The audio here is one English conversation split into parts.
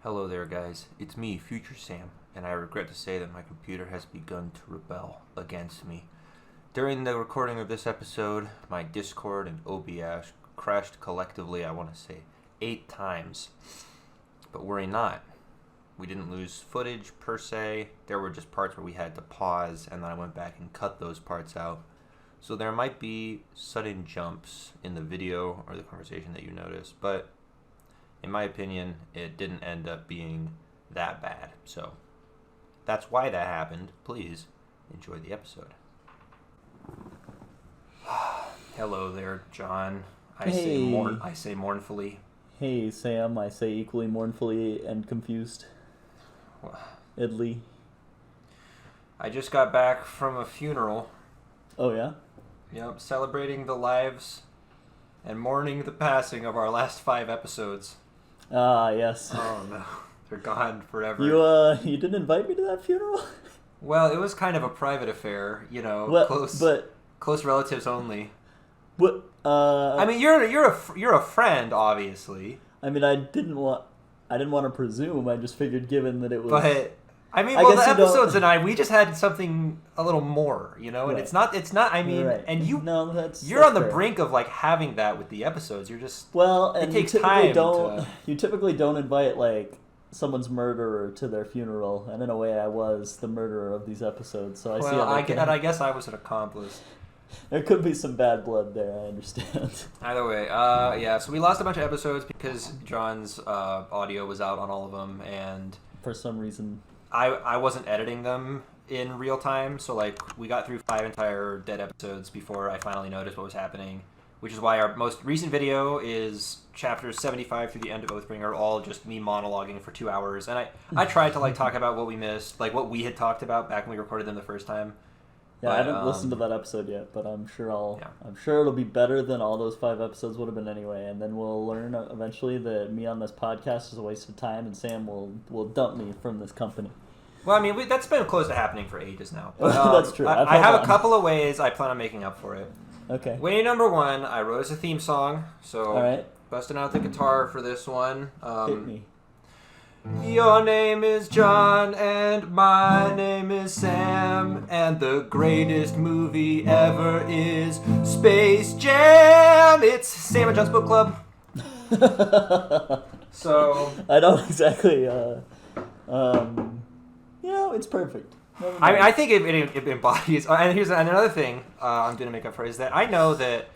Hello there, guys. It's me, Future Sam, and I regret to say that my computer has begun to rebel against me. During the recording of this episode, my Discord and OBS crashed collectively, I want to say, 8 times. But worry not. We didn't lose footage per se. There were just parts where we had to pause, and then I went back and cut those parts out. So there might be sudden jumps in the video or the conversation that you notice, but in my opinion, it didn't end up being that bad. So that's why that happened. Please enjoy the episode. Hello there, John. I say mournfully. Hey, Sam. I say equally mournfully and confused. Idly. I just got back from a funeral. Oh, yeah? Yep, celebrating the lives and mourning the passing of our last 5 episodes. Ah, yes. Oh, no. They're gone forever. You didn't invite me to that funeral? Well, it was kind of a private affair, close relatives only. What? I mean, you're a friend, obviously. I mean, I didn't want to presume. I just figured, given that it was. But I mean, well, the episodes and we just had something a little more, and right. it's not. I mean, right. and you're that's on the fair. brink of like having that with the episodes. You're just and it takes you typically don't invite like someone's murderer to their funeral, and in a way, I was the murderer of these episodes. So I guess I was an accomplice. There could be some bad blood there, I understand. Either way, so we lost a bunch of episodes because John's audio was out on all of them, and for some reason I wasn't editing them in real time, so like we got through 5 entire dead episodes before I finally noticed what was happening, which is why our most recent video is chapters 75 through the end of Oathbringer, all just me monologuing for 2 hours, and I tried to like talk about what we missed, like what we had talked about back when we recorded them the first time. Yeah, I haven't listened to that episode yet, but I'm sure it'll be better than all those 5 episodes would have been anyway. And then we'll learn eventually that me on this podcast is a waste of time, and Sam will dump me from this company. Well, I mean, that's been close to happening for ages now. But, that's true. I have a couple of ways I plan on making up for it. Okay. Way number 1, I wrote us a theme song, so all right. Busting out the guitar for this one. Hit me. Your name is John, and my name is Sam, and the greatest movie ever is Space Jam. It's Sam and John's Book Club. So I don't exactly. It's perfect. I mean, I think it embodies. And here's another thing I'm going to make up for is that I know that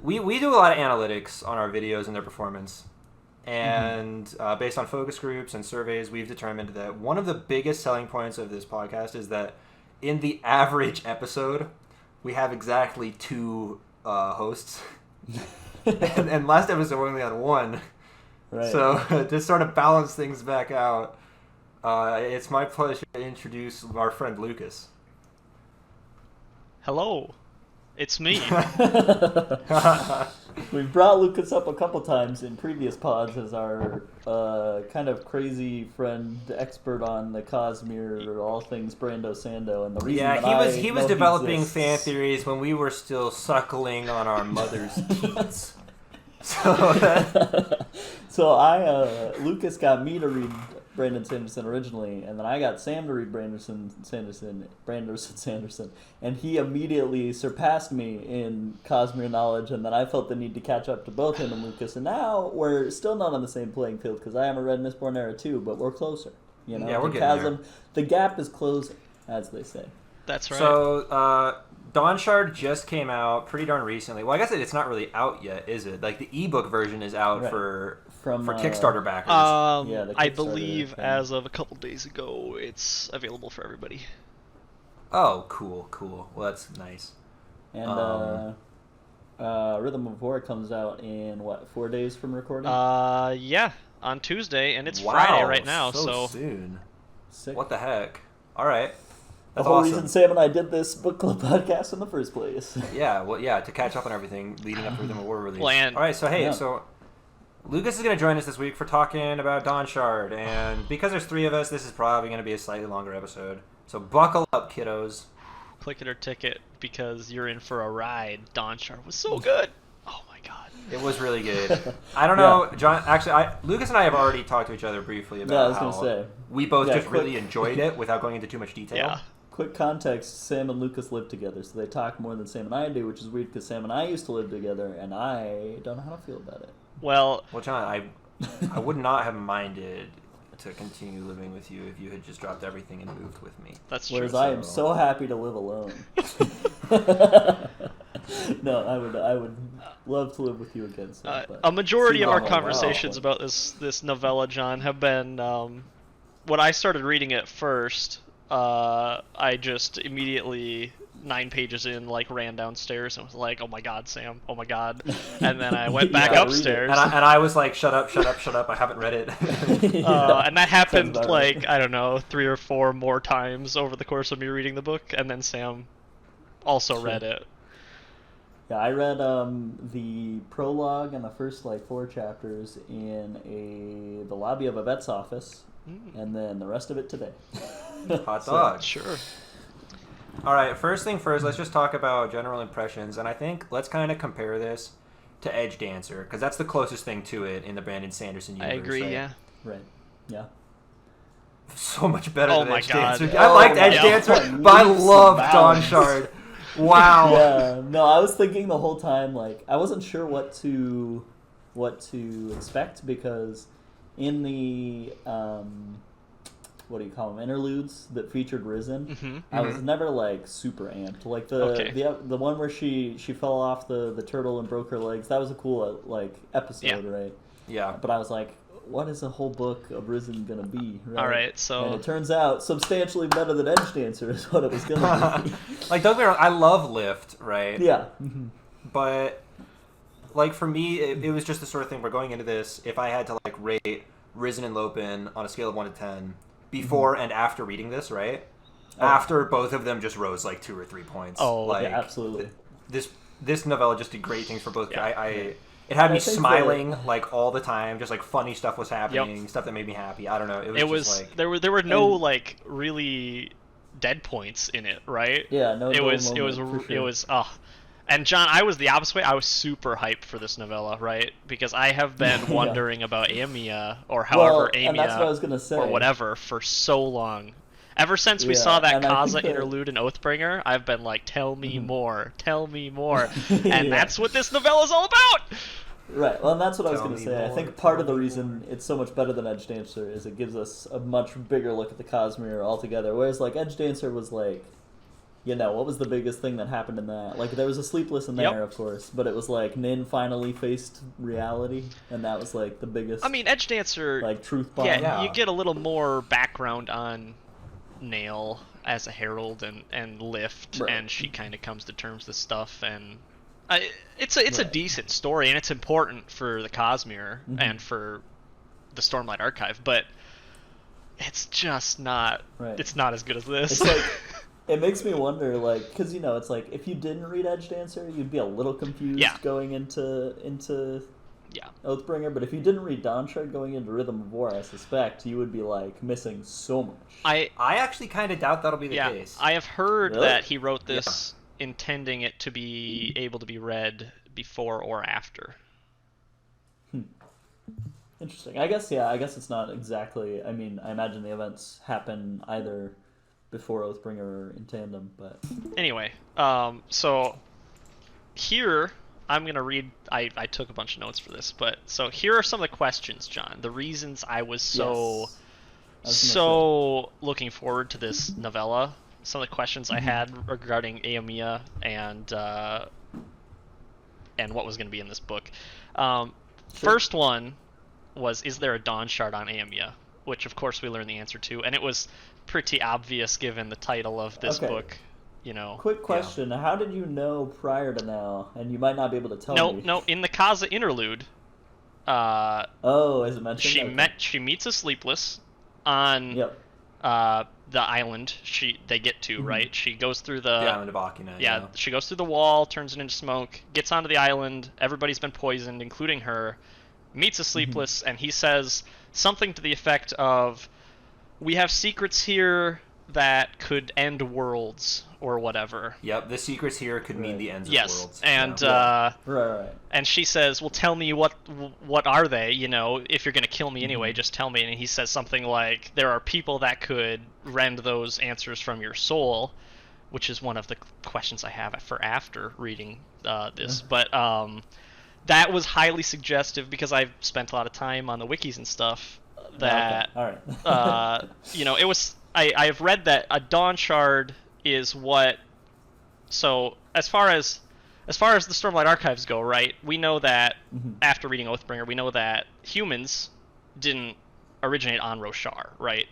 we do a lot of analytics on our videos and their performance. And based on focus groups and surveys, we've determined that one of the biggest selling points of this podcast is that in the average episode, we have exactly 2 hosts. and last episode, we only had 1. Right. So to sort of balance things back out, it's my pleasure to introduce our friend Lucas. Hello. It's me. We've brought Lucas up a couple times in previous pods as our kind of crazy friend, expert on the Cosmere or all things Brando Sando, and the reason he was developing fan theories when we were still suckling on our mother's teats. So Lucas got me to read Brandon Sanderson originally, and then I got Sam to read Brandon Sanderson, and he immediately surpassed me in Cosmere knowledge, and then I felt the need to catch up to both him and Lucas, and now we're still not on the same playing field because I haven't read Mistborn Era 2, but we're closer. Yeah, we're getting there. The gap is closing, as they say. That's right. So, Dawnshard just came out pretty darn recently. Well, I guess it's not really out yet, is it? Like, the ebook version is out for Kickstarter backers. I believe as of a couple days ago, it's available for everybody. Oh, cool. Well, that's nice. And Rhythm of War comes out in, 4 days from recording? Yeah, on Tuesday, and it's Friday right now, so soon. Sick. What the heck? All right. That's the whole reason Sam and I did this book club podcast in the first place. To catch up on everything leading up to Rhythm of War release. All right, so Lucas is going to join us this week for talking about Dawnshard, and because there's 3 of us, this is probably going to be a slightly longer episode. So buckle up, kiddos. Click it or ticket, because you're in for a ride. Dawnshard was so good. Oh my god. It was really good. I don't know, John. Actually, Lucas and I have already talked to each other briefly about Yeah, I was how gonna say. we both just quick- really enjoyed it without going into too much detail. Yeah. Quick context, Sam and Lucas live together, so they talk more than Sam and I do, which is weird because Sam and I used to live together, and I don't know how to feel about it. Well, John, I would not have minded to continue living with you if you had just dropped everything and moved with me. that's true. Whereas I am so happy to live alone. No, I would love to live with you again. Sam, but A majority of our Wow. conversations about this novella, John, have been when I started reading it first. I just immediately 9 pages in, like, ran downstairs and was like, "Oh my God, Sam! Oh my God!" And then I went back Yeah, upstairs. And I was like, shut up, I haven't read it. And that happened, about like, right. I don't know, 3 or 4 more times over the course of me reading the book, and then Sam also Sure. read it. Yeah, I read the prologue and the first like 4 chapters in the lobby of a vet's office, and then the rest of it today. Hot So, dog. Sure. All right, first thing first, let's just talk about general impressions, and I think let's kind of compare this to Edge Dancer, because that's the closest thing to it in the Brandon Sanderson universe. I agree, right? yeah. Right. Yeah. So much better Oh than my Edge God. Dancer. Oh I liked my Edge God. Dancer, but I Leaps and loved bounds. Dawnshard. Wow. Yeah. No, I was thinking the whole time, like, I wasn't sure what to expect, because in the what do you call them, interludes that featured Risen, Mhm. I was never like super amped. Like Okay. the one where she fell off the turtle and broke her legs. That was a cool like episode, right? Yeah. But I was like, what is a whole book of Risen gonna be? Right? All right, so And it turns out substantially better than Edge Dancer is what it was gonna be. Like, don't get me wrong, I love Lift, right? Yeah. But, like, for me, it was just the sort of thing where going into this, if I had to, like, rate Risen and Lopin on a scale of 1 to 10, before and after reading this, right? Oh. After both of them just rose, like, 2 or 3 points. Oh, like, yeah, absolutely. This novella just did great things for both. Yeah. It had I me think smiling, like, all the time. Just, like, funny stuff was happening, stuff that made me happy. I don't know. It was just, like... there were no And- like really dead points in it, right? Yeah, no. It dull was moment, for it sure. was And John, I was the opposite way. I was super hyped for this novella, right? Because I have been Yeah. wondering about Amia, or Well, however and that's what I Amia, was gonna say. or whatever, for so long. Ever since we Yeah, saw that and I Kaza think that- interlude in Oathbringer, I've been like, tell me more, tell me more. Yeah. And that's what this novella is all about! Right. Well, and that's what I was Tell going to me say. I more, think part of tell the me reason it's so much better than Edge Dancer is it gives us a much bigger look at the Cosmere altogether. Whereas, like, Edge Dancer was like, what was the biggest thing that happened in that? Like, there was a Sleepless in there, Yep. of course, but it was like Nin finally faced reality, and that was like the biggest. I mean, Edge Dancer, like truth bomb. yeah, you get a little more background on Nail as a herald and Lift, Right. and she kind of comes to terms with stuff, and it's a Right. decent story, and it's important for the Cosmere Mhm. and for the Stormlight Archive, but it's just not. Right. It's not as good as this. It's like it makes me wonder, like, because it's like if you didn't read Edge Dancer, you'd be a little confused Yeah. going into yeah. Oathbringer, but if you didn't read Dawnshard going into Rhythm of War, I suspect you would be like missing so much. I actually kind of doubt that'll be the case. I have heard Really? that he wrote this intending it to be able to be read before or after. Interesting. I guess it's not exactly. I mean, I imagine the events happen either before Oathbringer or in tandem, but Anyway, so here I'm gonna read. I took a bunch of notes for this, but so here are some of the questions, John. The reasons I was Yes. I was gonna so looking forward to this novella. Some of the questions Mm-hmm. I had regarding Aomeya and what was going to be in this book. First one was, is there a Dawnshard on Aomeya? Which, of course, we learned the answer to, and it was pretty obvious given the title of this Okay. book. You know. Quick question: how did you know prior to now? And you might not be able to tell me. No. In the Kaza interlude, Oh, as it mentioned. she meets a Sleepless on Yep. the island they get to, right? She goes through the island of Akina. yeah, she goes through the wall, turns it into smoke, gets onto the island, everybody's been poisoned, including her, meets a Sleepless, and he says something to the effect of, we have secrets here that could end worlds or whatever. Yep, the secrets here could mean Right. the ends of Yes, worlds. and Right. and she says, "Well, tell me what are they? You know, if you're gonna kill me anyway, just tell me." And he says something like, "There are people that could rend those answers from your soul," which is one of the questions I have for after reading this. But that was highly suggestive because I've spent a lot of time on the wikis and stuff. That Okay. All right. you know, it was. I've read that a Dawnshard is what. So as far as the Stormlight Archives go, right? We know that after reading Oathbringer, we know that humans didn't originate on Roshar, right?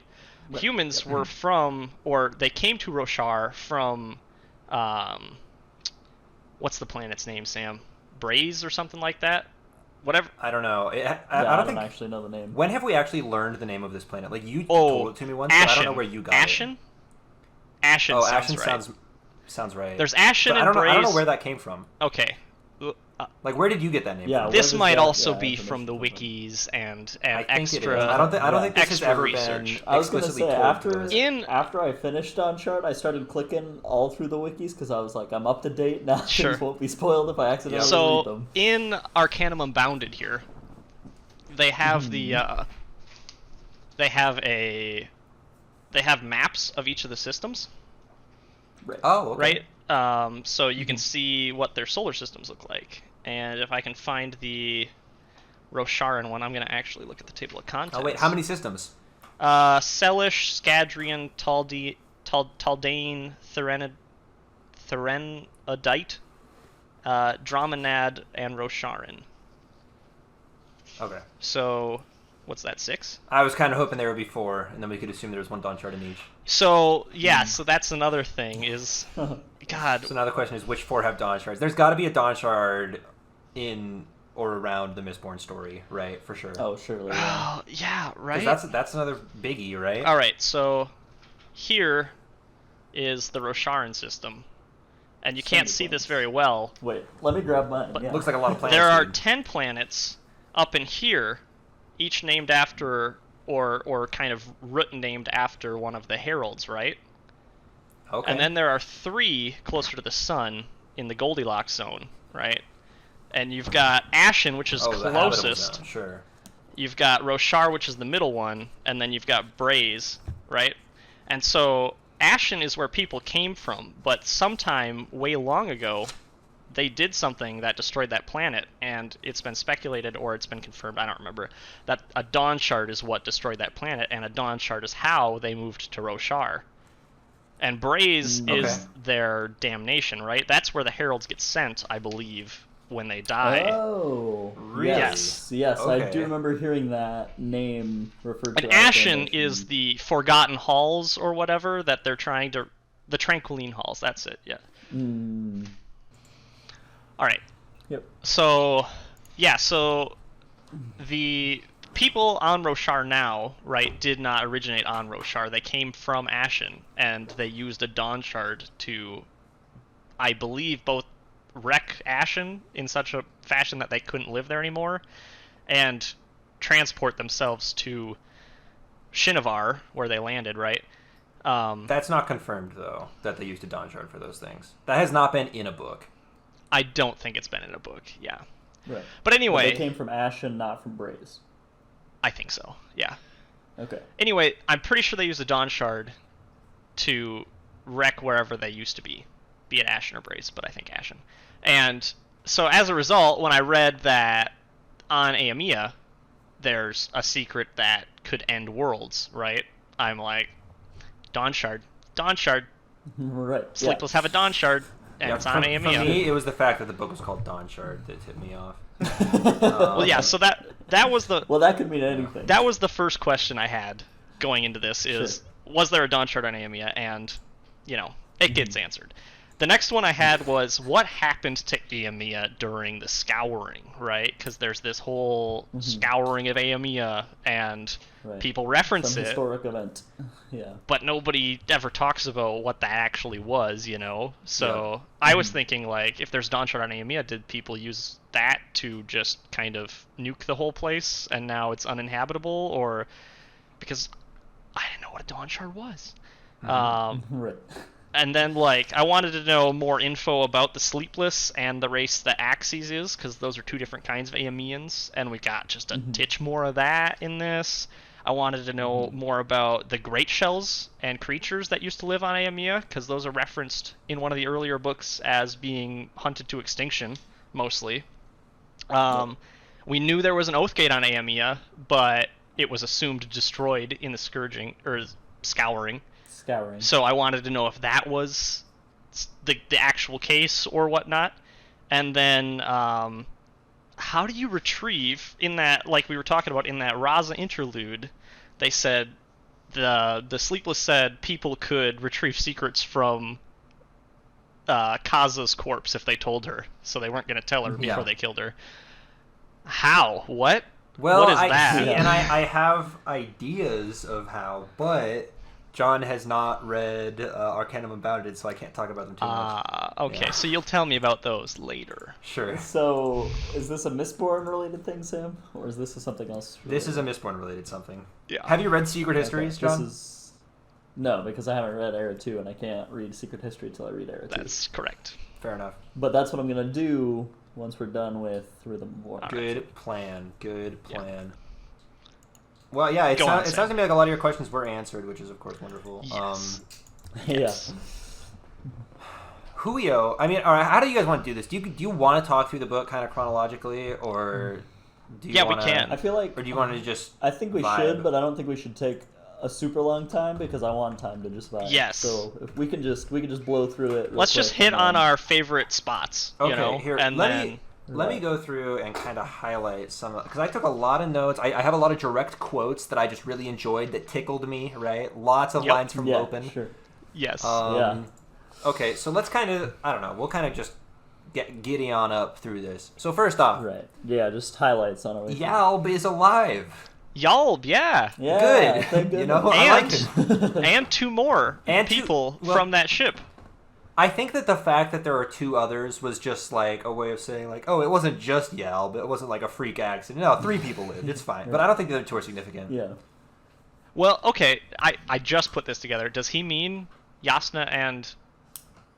Humans were from, or they came to Roshar from, what's the planet's name, Sam? Braze or something like that? Whatever. I don't know. I don't think actually know the name. When have we actually learned the name of this planet? Like, you told it to me once, but I don't know where you got Ashen? it. Ashen Oh, sounds Ashen right. sounds right. There's Ashen But and Braze. I don't know where that came from. Okay. Like, where did you get that name Yeah, from? This does might that- also yeah, be from the information wikis and I think extra. it is. I don't think this has extra ever research. been I was gonna explicitly say told to us. after I finished Dawnshard, I started clicking all through the wikis because I was like, I'm up to date now. Sure. Things won't be spoiled if I accidentally read So them. in Arcanum Unbounded here, they have they have maps of each of the systems, Right. Oh, okay. right? So you can see what their solar systems look like. And if I can find the Rosharan one, I'm going to actually look at the table of contents. Oh, wait, how many systems? Selish, Scadrian, Taldane, Therenodite, Dromonad, and Rosharan. Okay. So, what's that, 6? I was kind of hoping there would be 4, and then we could assume there was one Dawnshard in each. So, yeah, so that's another thing is, God. So now the question is, which 4 have Dawnshards? There's got to be a Dawnshard in or around the Mistborn story, right? For sure. Oh, surely. Yeah. Oh, yeah, right? 'Cause that's another biggie, right? All right, so here is the Rosharan system. And you can't see this very well. Wait, let me grab mine. Yeah. Looks like a lot of planets. There are dude. 10 planets up in here, each named after or kind of root named after one of the heralds, right? Okay. And then there are 3 closer to the sun in the Goldilocks zone, right? And you've got Ashen, which is the habitable closest. zone, sure. You've got Roshar, which is the middle one, and then you've got Braze, right? And so Ashen is where people came from, but sometime way long ago, they did something that destroyed that planet, and it's been speculated, or it's been confirmed, I don't remember, that a Dawnshard is what destroyed that planet, and a Dawnshard is how they moved to Roshar. And Braze is their damnation, right? That's where the heralds get sent, I believe, when they die. Oh, Really? yes, yes, I Okay. do remember hearing that name referred to. And as Ashen damnation. is the Forgotten Halls, or whatever, that they're trying to... The Tranquiline Halls, that's it, yeah. Mm, Alright, yep. so... Yeah, so... The people on Roshar now, right, did not originate on Roshar. They came from Ashen, and they used a Dawnshard to, I believe, both wreck Ashen in such a fashion that they couldn't live there anymore, and transport themselves to Shinovar, where they landed, right? That's not confirmed, though, that they used a Dawnshard for those things. That has not been in a book. I don't think it's been in a book, yeah. Right. But anyway... they came from Ashen, not from Braze. I think so, yeah. Okay. Anyway, I'm pretty sure they used a Dawnshard to wreck wherever they used to be it Ashen or Braze, but I think Ashen. And so as a result, when I read that on Aemia, there's a secret that could end worlds, right? I'm like, Dawnshard. Right. Sleepless have a Dawnshard, and it's on Aemia. For me, it was the fact that the book was called Dawnshard that tipped me off. Well, yeah, so that was the... Well, that could mean anything. That was the first question I had going into this is, was there a Dawnshard on Aemia? And, it gets answered. The next one I had was, what happened to Aemia during the Scouring, right? Because there's this whole Scouring of Aemia, and people reference Some it. historic event. Yeah. But nobody ever talks about what that actually was, So I was thinking, like, if there's Dawnshard on Aemia, did people use that to just kind of nuke the whole place, and now it's uninhabitable? Or... Because I didn't know what a Dawnshard was. Right. And then, like, I wanted to know more info about the Sleepless and the race that Axes is, because those are two different kinds of Aeamians, and we got just a titch more of that in this. I wanted to know more about the Great Shells and creatures that used to live on Aemia, because those are referenced in one of the earlier books as being hunted to extinction, mostly. We knew there was an Oathgate on Aemia, but it was assumed destroyed in the Scourging, or Scouring. So I wanted to know if that was the actual case or whatnot. And then how do you retrieve, in that, like we were talking about in that Raza interlude, they said, the Sleepless said people could retrieve secrets from Kaza's corpse if they told her, so they weren't going to tell her before they killed her. How? What? Well, what is that? See, and I have ideas of how, but Jon has not read Arcanum about it, so I can't talk about them too much. Okay, Yeah. so you'll tell me about those later. Sure. So, is this a Mistborn related thing, Sam, or is this something else? Related? This is a Mistborn related something. Yeah. Have you read Secret Histories, Jon? No, because I haven't read Era 2, and I can't read Secret History until I read Era 2. That's correct. Fair enough. But that's what I'm going to do once we're done with Rhythm of War. Good plan. Good Yeah. plan. Well, yeah, it sounds to me like a lot of your questions were answered, which is, of course, wonderful. Yes. Yeah. Huio, I mean, all right, how do you guys want to do this? Do you want to talk through the book kind of chronologically, or do you Yeah, we wanna, can. I feel like... Or do you want to just I think we vibe? should, but I don't think we should take a super long time because I want time to just vibe. Yes. So if we can just blow through it. Let's just hit on our favorite spots, Okay, you know, here, and let then... me... Let me go through and kind of highlight some, because I took a lot of notes. I have a lot of direct quotes that I just really enjoyed that tickled me, right? Lots of lines from Lopen. Sure. Yes. Okay, so let's kind of, I don't know, we'll kind of just get giddy on up through this. So first off, Right. Yeah, just highlights on it. Yalb is alive. Yalb, yeah. Yeah. Good. Thank You know, goodness. I like him. And two more people from that ship. I think that the fact that there are two others was just like a way of saying like, oh, it wasn't just Yalb, it wasn't like a freak accident. No, 3 people lived. It's fine. But I don't think the other 2 are significant. Yeah. Well, okay, I just put this together. Does he mean Yasna and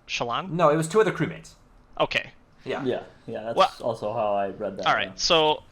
Shallan? No, it was 2 other crewmates. Okay. Yeah. Yeah. Yeah. That's also how I read that. All right, so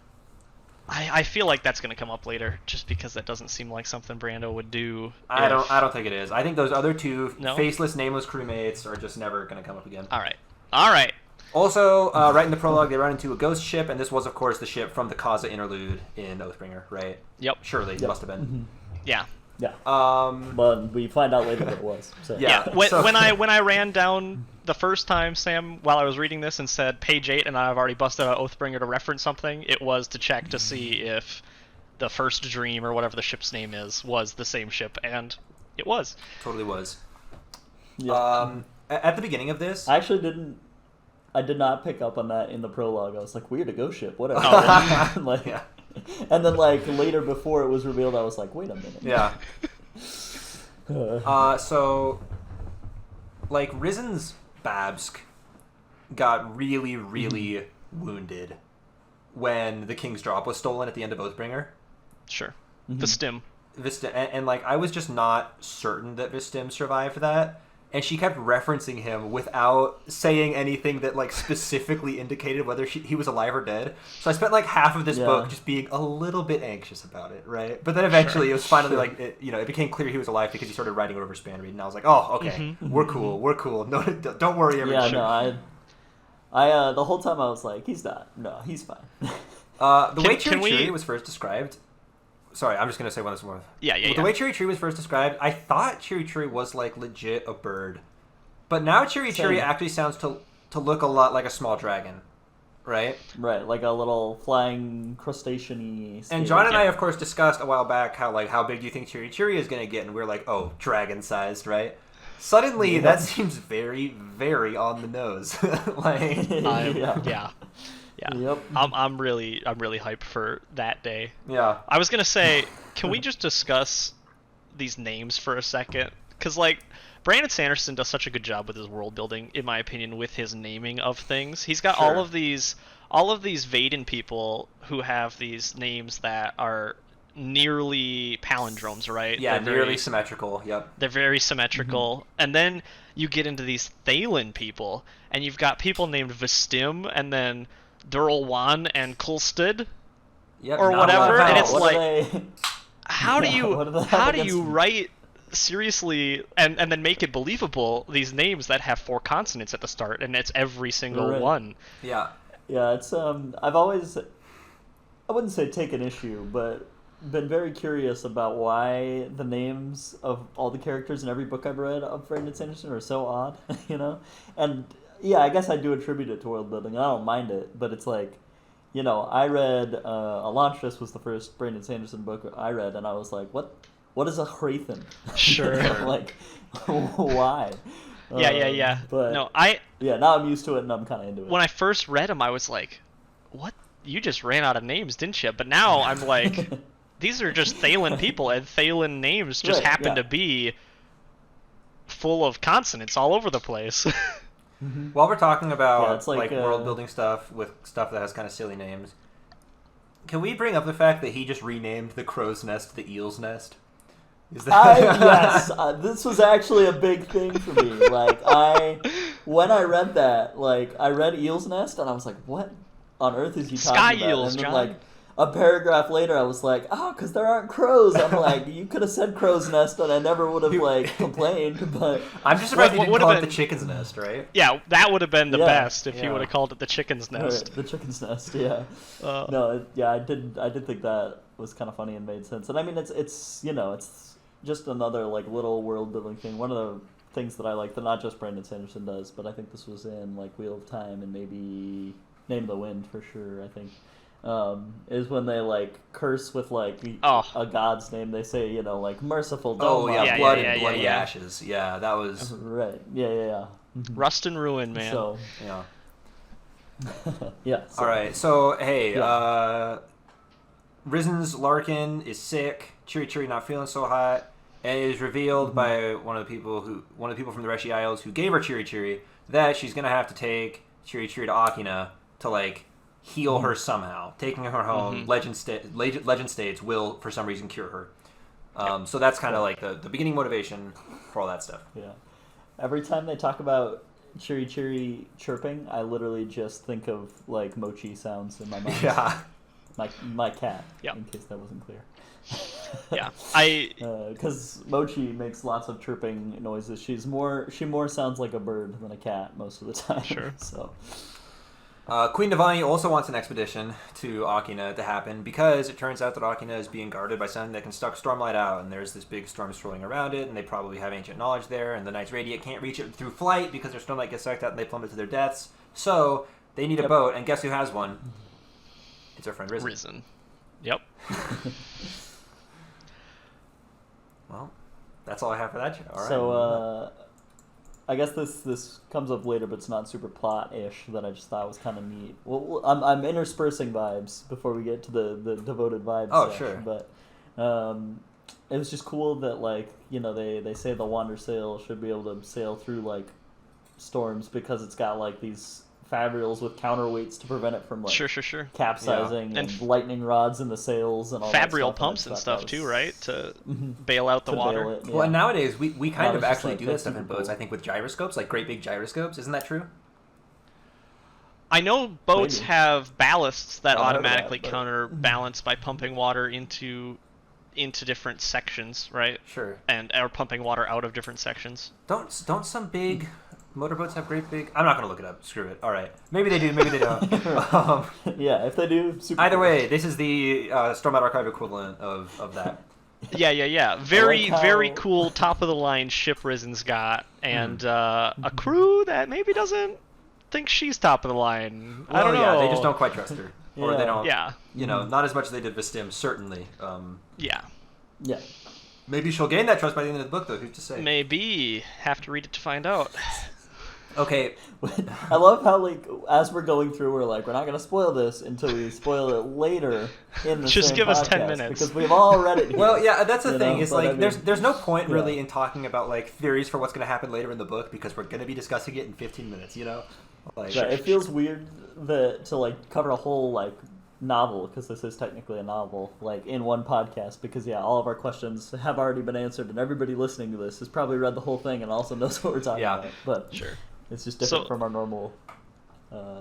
I feel like that's going to come up later, just because that doesn't seem like something Brando would do. I don't think it is. I think those other 2 No? faceless, nameless crewmates are just never going to come up again. All right. Also, right in the prologue, they run into a ghost ship, and this was, of course, the ship from the Kaza interlude in Oathbringer, right? Yep. Surely, it must have been. Yeah. Yeah. Um, But we find out later what it was. So. Yeah. When I ran down the first time, Sam, while I was reading this and said page 8, and I've already busted out Oathbringer to reference something, it was to check to see if the first dream, or whatever the ship's name is, was the same ship, and it was. Totally was. Yeah. At the beginning of this... I did not pick up on that in the prologue. I was like, weird, a ghost ship, whatever. Like, Yeah. And then, like, later before it was revealed, I was like, wait a minute. Yeah. So, like, Rizen's Babsk got really, really wounded when the King's Drop was stolen at the end of Oathbringer. Sure. The stim. And like, I was just not certain that Vistim survived that. And she kept referencing him without saying anything that, like, specifically indicated whether he was alive or dead. So I spent, like, half of this book just being a little bit anxious about it, right? But then eventually it was finally, like, it became clear he was alive because he started writing over Spanreed. And I was like, oh, okay, we're cool. No, don't worry, everyone. Yeah, no, I the whole time I was like, he's not. No, he's fine. The way Chiri Chiri was first described... Sorry, I'm just going to say one this more. Yeah. The way Chiri Chiri was first described, I thought Chiri Chiri was, like, legit a bird. But now Chiri Chiri actually sounds to look a lot like a small dragon, right? Right, like a little flying crustacean-y... And Jon and I, of course, discussed a while back how big do you think Chiri Chiri is going to get, and we are like, oh, dragon-sized, right? Suddenly, that seems very, very on the nose. Like, Yeah. Yep. I'm really hyped for that day. Yeah. I was gonna say, can we just discuss these names for a second? Because, like, Brandon Sanderson does such a good job with his world building, in my opinion, with his naming of things. He's got all of these Vaden people who have these names that are nearly palindromes, right? Yeah, They're nearly very, symmetrical. Yep. they're very symmetrical. And then you get into these Thalen people, and you've got people named Vistim, and then Durlwan and Kulsted, Yep. or not a lot of whatever, and vowels. it's What like, are they? how do Yeah, you what do they have how do against you them? write seriously and then make it believable these names that have 4 consonants at the start, and it's every single Right. one. Yeah. Yeah, it's I've always, I wouldn't say taken issue, but been very curious about why the names of all the characters in every book I've read of Brandon Sanderson are so odd, you know? And yeah, I guess I do attribute it to world building. I don't mind it, but it's like, you know, I read Elantris was the first Brandon Sanderson book I read, and I was like, what is a Hrathen? Sure. Like, why? Yeah. But No, yeah, now I'm used to it and I'm kind of into it. when I first read them, I was like, what? You just ran out of names, didn't you? But now I'm like, these are just Thalen people, and Thalen names just Right, happen yeah. to be full of consonants all over the place. While we're talking about Yeah, it's like, world building stuff with stuff that has kind of silly names, can we bring up the fact that he just renamed the crow's nest the eel's nest? Is Yes, this was actually a big thing for me. Like, when I read that, like, I read Eel's Nest, and I was like, what on earth is he talking Sky about? eels, And then, John. like, a paragraph later, I was like, oh, because there aren't crows. I'm like, you could have said crow's nest, and I never would have, like, complained, but... I'm just surprised What you didn't would've call it been- the chicken's nest, right? Yeah, that would have been the Yeah, best if you yeah. would have called it the chicken's nest. The chicken's nest, yeah. Uh, No, I did think that was kind of funny and made sense. And I mean, it's you know, it's just another like little world building thing. One of the things that I like that not just Brandon Sanderson does, but I think this was in like Wheel of Time and maybe Name of the Wind for sure. I think is when they like curse with like a god's name. They say, you know, like merciful. Oh Doma. yeah, Yeah, blood yeah, and yeah, bloody yeah. ashes. Yeah, that was Right. Yeah. Mhm. Rust and ruin, man. So yeah. yeah. So, All right, so hey, Yeah. Risen's Larkin is sick. Chiri not feeling so hot, and it is revealed by one of the people from the Reshi Isles who gave her Chiri that she's gonna have to take Chiri to Akina to like heal her somehow. Taking her home, Legend states will for some reason cure her. So that's kind of like the beginning motivation for all that stuff. Yeah. Every time they talk about Chiri chirping, I literally just think of like mochi sounds in my mind. Yeah. My cat. Yep. In case that wasn't clear. Yeah, Because Mochi makes lots of chirping noises. She more sounds like a bird than a cat most of the time. Sure. So. Queen Navani also wants an expedition to Akina to happen because it turns out that Akina is being guarded by something that can suck Stormlight out, and there's this big storm swirling around it, and they probably have ancient knowledge there, and the Knights Radiant can't reach it through flight because their Stormlight gets sucked out and they plummet to their deaths. So they need a boat, and guess who has one? It's our friend Risen. Risen. Yep. Well, that's all I have for that show. All right. So I guess this comes up later, but it's not super plot-ish. That I just thought was kind of neat. Well, I'm interspersing vibes before we get to the devoted vibes. Oh, section, sure. But it was just cool that like you know they say the Wander sail should be able to sail through like storms because it's got like these fabrials with counterweights to prevent it from like Sure. capsizing Yeah. and lightning rods in the sails and all that Fabrial stuff. pumps I and just stuff thought too, that was- right? To Mhm. bail out the to bail water. it, Well, and yeah. nowadays we kind I of was just actually like, do that that's stuff in super boats. cool. I think with gyroscopes, like great big gyroscopes. Isn't that true? I know boats Maybe. have ballasts that I've heard of that, automatically but- counterbalance by pumping water into different sections, right? Sure. And or pumping water out of different sections. Don't some big motorboats have great big? I'm not gonna look it up. Screw it. All right. Maybe they do. Maybe they don't. Yeah, if they do, super. Either cool. way, this is the Stormlight Archive equivalent of that. Yeah. Very, how- very cool top of the line ship Risen's got, and a crew that maybe doesn't think she's top of the line. I don't know. Yeah, they just don't quite trust her, or they Yeah. don't. Yeah. You know, not as much as they did Vistim, certainly. Yeah. Yeah. Maybe she'll gain that trust by the end of the book, though. Who's to say? Maybe have to read it to find out. Okay. I love how like as we're going through, we're like, we're not gonna spoil this until we spoil it later in the Just same give us 10 podcast, minutes. because we've all read it. Here, Well, yeah, that's the you thing. know, Is but like I mean, there's no point really yeah. in talking about like theories for what's going to happen later in the book because we're going to be discussing it in 15 minutes. You know, like Right, it feels weird that to like cover a whole like novel, because this is technically a novel, like in one podcast, because all of our questions have already been answered, and everybody listening to this has probably read the whole thing and also knows what we're talking about. But Sure. it's just different from our normal.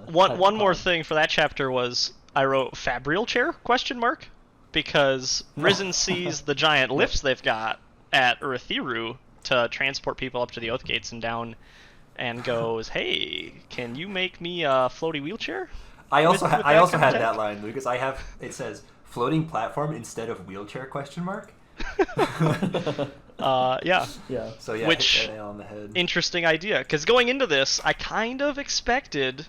One more thing for that chapter was I wrote Fabrial chair ? Because Risen sees the giant lifts they've got at Urithiru to transport people up to the Oath Gates and down, and goes, "Hey, can you make me a floaty wheelchair?" I also with had that line, Lucas. It says floating platform instead of wheelchair ? Yeah. So yeah, which hit that nail on the head. Interesting idea, because going into this, I kind of expected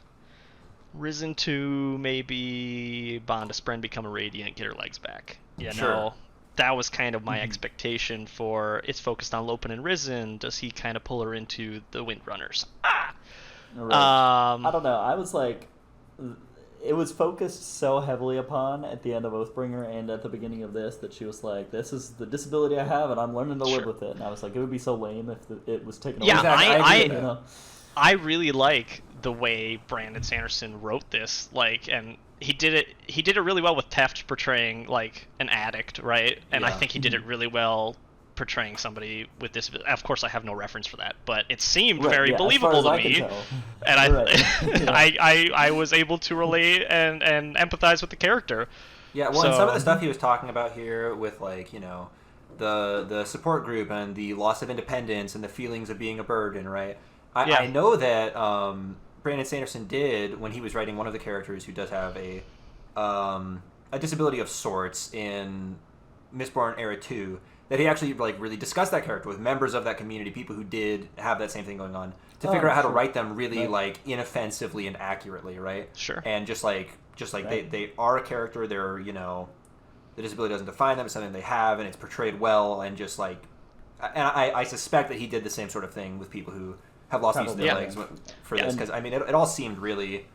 Risen to maybe bond a Spren, become a Radiant, get her legs back. You know, that was kind of my expectation for. It's focused on Lopen and Risen. Does he kind of pull her into the Windrunners? Right. I don't know. I was like, it was focused so heavily upon at the end of Oathbringer and at the beginning of this that she was like, "This is the disability I have, and I'm learning to live with it." And I was like, it would be so lame if it was taken away. Yeah, I really like the way Brandon Sanderson wrote this, and he did it really well with Teft portraying like an addict, right? And I think he did it really well portraying somebody with this. Of course, I have no reference for that, but it seemed very believable to me, and I was able to relate and empathize with the character. Yeah, well, and some of the stuff he was talking about here with the support group and the loss of independence and the feelings of being a burden, right? I know that Brandon Sanderson did when he was writing one of the characters who does have a disability of sorts in Mistborn Era 2, that he actually really discussed that character with members of that community, people who did have that same thing going on, to figure out how to write them really inoffensively and accurately, right? Sure. And just like they are a character, they're the disability doesn't define them, it's something they have, and it's portrayed well, and I suspect that he did the same sort of thing with people who have lost use of their legs for this, because it all seemed really,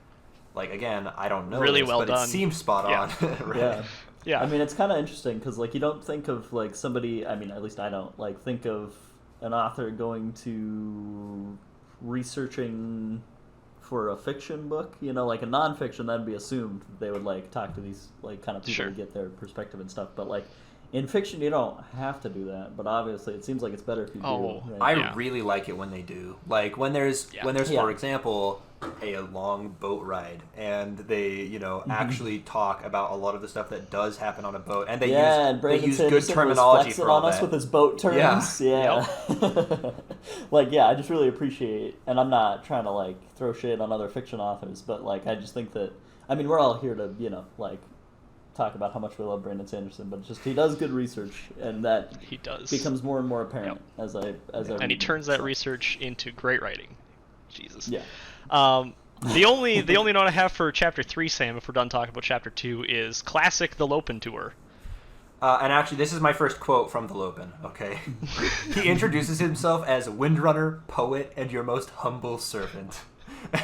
again, I don't know, really well but done. It seemed spot on. Right? Yeah. I mean, it's kind of interesting because you don't think of somebody. I mean, at least I don't think of an author going to researching for a fiction book. Like a nonfiction, that'd be assumed they would talk to these kind of people to get their perspective and stuff. But in fiction, you don't have to do that, but obviously it seems like it's better if you do. Right? I really like it when they do. When there's for example, a long boat ride, and they actually talk about a lot of the stuff that does happen on a boat, and they use good terminology for all on us that. with his boat terms. Yeah. I just really appreciate, and I'm not trying to throw shade on other fiction authors, but I just think that we're all here to talk about how much we love Brandon Sanderson, but he does good research, and that he does becomes more and more apparent as I and he turns that research into great writing. Jesus. Yeah. The only note I have for Chapter 3, Sam, if we're done talking about Chapter 2, is classic The Lopen Tour. And actually, this is my first quote from the Lopen, okay? He introduces himself as Windrunner, poet, and your most humble servant.